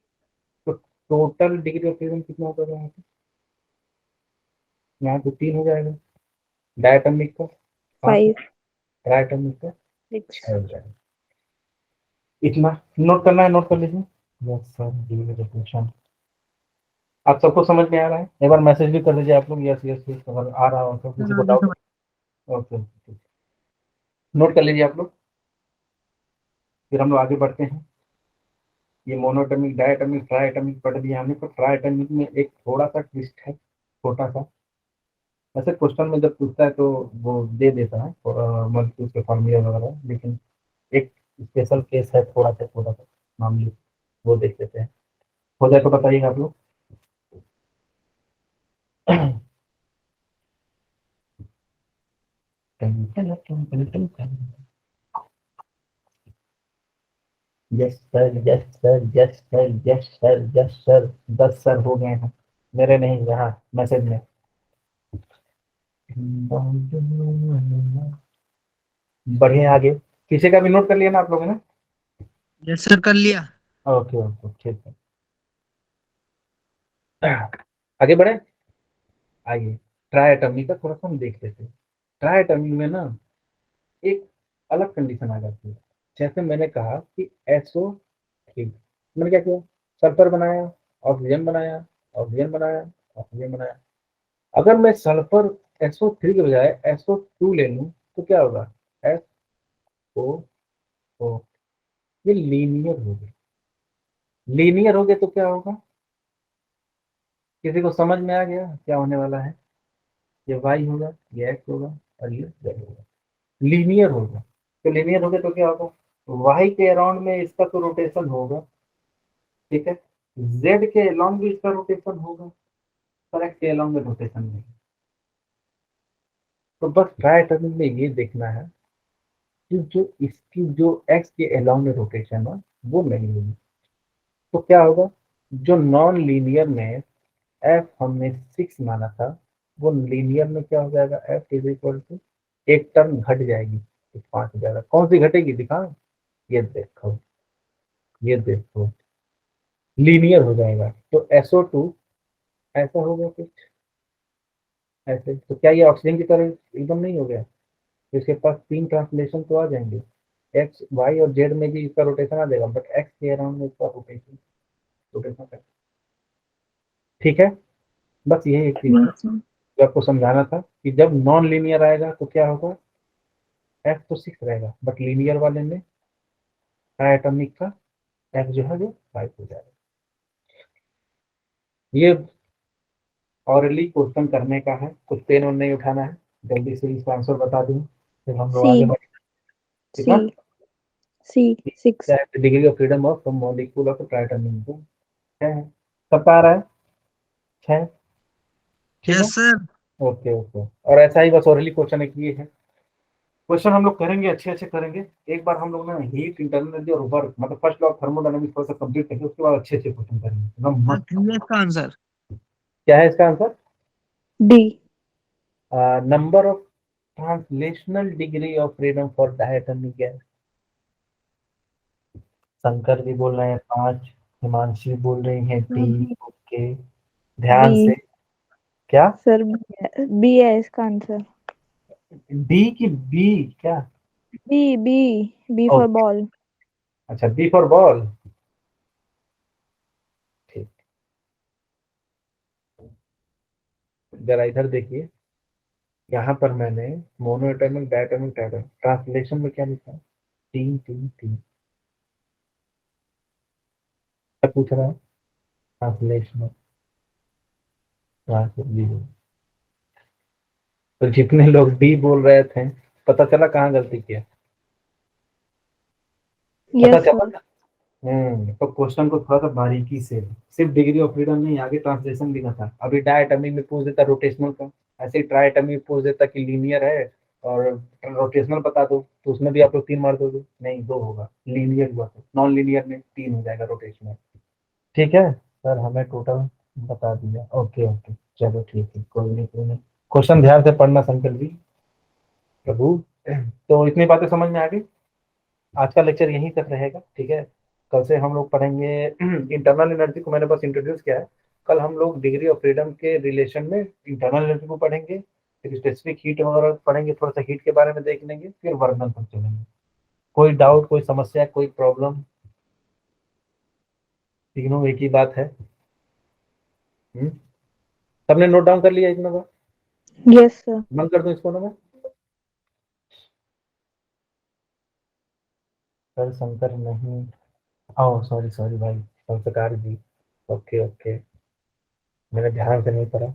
तो टोटल डिग्री ऑफ फ्रीडम कितना होगा यहाँ पे? यहाँ तो 3 हो जाएगा डायटॉमिक का, 5 5। ट्राई एटॉमिक का 6। 6 हो जाएगा। इतना नोट करना है, नोट कर लीजिए। यस सर, क्वेश्चन आप सबको समझ में आ रहा है? एक बार मैसेज भी कर दीजिए आप लोग, यस यस यस, अगर आ रहा हो तो, किसी को आगे डाउट। समझ। ओके, नोट कर लीजिए आप लोग, फिर हम लोग आगे बढ़ते हैं। ये मोनोटॉमिक, डायटॉमिक, ट्राइटॉमिक पढ़ दिया हमने। तो ट्राइटॉमिक में एक थोड़ा सा ट्विस्ट है, छोटा सा। वैसे क्वेश्चन में जब पूछता है तो वो दे देता है मतलब उसके फॉर्मूले वगैरह, लेकिन एक स्पेशल केस है, थोड़ा सा छोटा सा मामले, वो देख लेते हैं। हो जाए तो बताइएगा आप लोग। Yes sir, yes sir, yes sir, yes sir, yes sir. 10 sir हो गए हैं, मेरे नहीं, यहाँ मैसेज में। बढ़िया, आगे किसी का भी नोट कर लिया ना आप लोगों ने? यस सर, कर लिया। ओके ओके, ठीक है, आगे बढ़े। आइए, ट्राई एटॉमिक का थोड़ा सा हम देख लेते हैं। ट्राई एटॉमिक में ना एक अलग कंडीशन आ जाती है। जैसे मैंने कहा कि एसओ, ठीक, मैंने क्या किया? सल्फर बनाया, ऑक्सीजन बनाया, ऑक्सीजन बनाया, ऑक्सीजन बनाया। अगर मैं सल्फर SO3 के बजाय SO2 ले लूं तो क्या होगा? SO4। ये लीनियर हो गए, लीनियर हो गए तो क्या होगा? किसी को समझ में आ गया क्या होने वाला है? ये वाई होगा, ये एक्स होगा और ये जेड होगा, लीनियर होगा। तो लीनियर हो गए तो क्या होगा? वाई के अराउंड में इसका तो रोटेशन होगा, ठीक है। जेड के अलाउंग भी इसका रोटेशन होगा, पर एक्स के अलाउंग में रोटेशन नहीं। तो बस ट्राई टर्मिंग में ये देखना है कि जो इसकी जो एक्स के अलाउंग में रोटेशन है वो नहीं होगी। तो क्या होगा? जो नॉन लीनियर में एफ हमने 6 माना था, वो लीनियर में क्या हो जाएगा? एफ इज इक्वल टू, एक टर्म घट जाएगी तो 5 हो जाएगा। कौन सी घटेगी दिखाओ? ये देखो, ये देखो, लीनियर हो जाएगा। तो SO2 ऐसा हो गया कुछ ऐसे। तो क्या ये ऑक्सीजन की तरह एकदम नहीं हो गया? तो इसके पास 3 ट्रांसलेशन तो आ जाएंगे, एक्स वाई और जेड में भी इसका रोटेशन आ जाएगा, बट एक्स के अराउंड में इसका रोटेशन रोटेशन ठीक है। बस यही एक चीज था जो आपको समझाना था कि जब नॉन लीनियर आएगा तो क्या होगा? एफ तो 6 रहेगा, बट लीनियर वाले में एटॉमिक का एफ जो है वो 5 हो जाएगा। ये ऑरली क्वेश्चन करने का है, कुछ पेन और नहीं उठाना है, जल्दी से इसका आंसर बता दूं फिर हम लोग सी। आगे बढ़े। सी। कितना? सी। 6। Degree of freedom of molecule of triatomic है, सबका आ रहा है 6, ठीक है। Yes sir. ओके ओके, और ऐसा ही बस ऑरली क्वेश्चन एक ये है। क्वेश्चन हम लोग करेंगे, अच्छे अच्छे करेंगे। एक बार हम लोग ना हीट, इंटरनल एनर्जी और वर्क, मतलब फर्स्ट लॉ ऑफ थर्मोडायनामिक्स थोड़ा सा कंप्लीट करेंगे, उसके बाद अच्छे अच्छे क्वेश्चन करेंगे, एकदम सर मस्त। 3 है इसका आंसर। क्या है इसका answer? D. Number of translational degree of freedom for diatomic gas. Shankar ji बोल रहे हैं 5, हिमांशी बोल रही हैं 3, ओके, ध्यान बी से। क्या? सर, बी है इसका आंसर। डी की बी? क्या? B B B for okay, ball. अच्छा, बी फॉर बॉल। ठीक, जरा इधर देखिए, यहाँ पर मैंने मोनोएटॉमिक, डायटोमिक, डायटोमिक, ट्रांसलेशन में क्या लिखा है? तीन तीन तीन। क्या पूछ रहा है? Translation, translation. तो जितने लोग डी बोल रहे थे, पता चला कहाँ गलती किया? पता यस चला? सर। तो क्वेश्चन को थोड़ा सा बारीकी से, सिर्फ डिग्री ऑफ फ्रीडम नहीं, आगे ट्रांसलेशन भी ना था। अभी डायटमी में पूछ देता रोटेशनल का, ऐसे ही ट्राइटमी में पूछ देता कि लीनियर है और रोटेशनल बता दो, तो उसमें भी आप लोग 3 मार दोगे। नहीं, 2 होगा, लीनियर हुआ तो नॉन लीनियर में 3 हो जाएगा रोटेशनल। ठीक है सर, हमें टोटल बता दिया। ओके ओके, चलो ठीक है, कोई नहीं कोई नहीं। क्वेश्चन ध्यान से पढ़ना शंकर जी, प्रभु। तो इतनी बातें समझ में आ गई। आज का लेक्चर यहीं तक रहेगा, ठीक है। कल से हम लोग पढ़ेंगे इंटरनल एनर्जी को, मैंने बस इंट्रोड्यूस किया है। कल हम लोग डिग्री ऑफ फ्रीडम के रिलेशन में इंटरनल एनर्जी को पढ़ेंगे, फिर स्पेसिफिक हीट वगैरह पढ़ेंगे, थोड़ा सा हीट के बारे में देख लेंगे, फिर वर्णन पर चलेंगे। कोई डाउट, कोई समस्या, कोई प्रॉब्लम? तीनों एक ही बात है। सबने नोट डाउन कर लिया इतना बार? Yes sir. बंद कर दूं इसको ना मैं? सर शंकर नहीं, ओह सॉरी सॉरी भाई, संस्कार जी। ओके ओके, मैंने ध्यान से नहीं पढ़ा।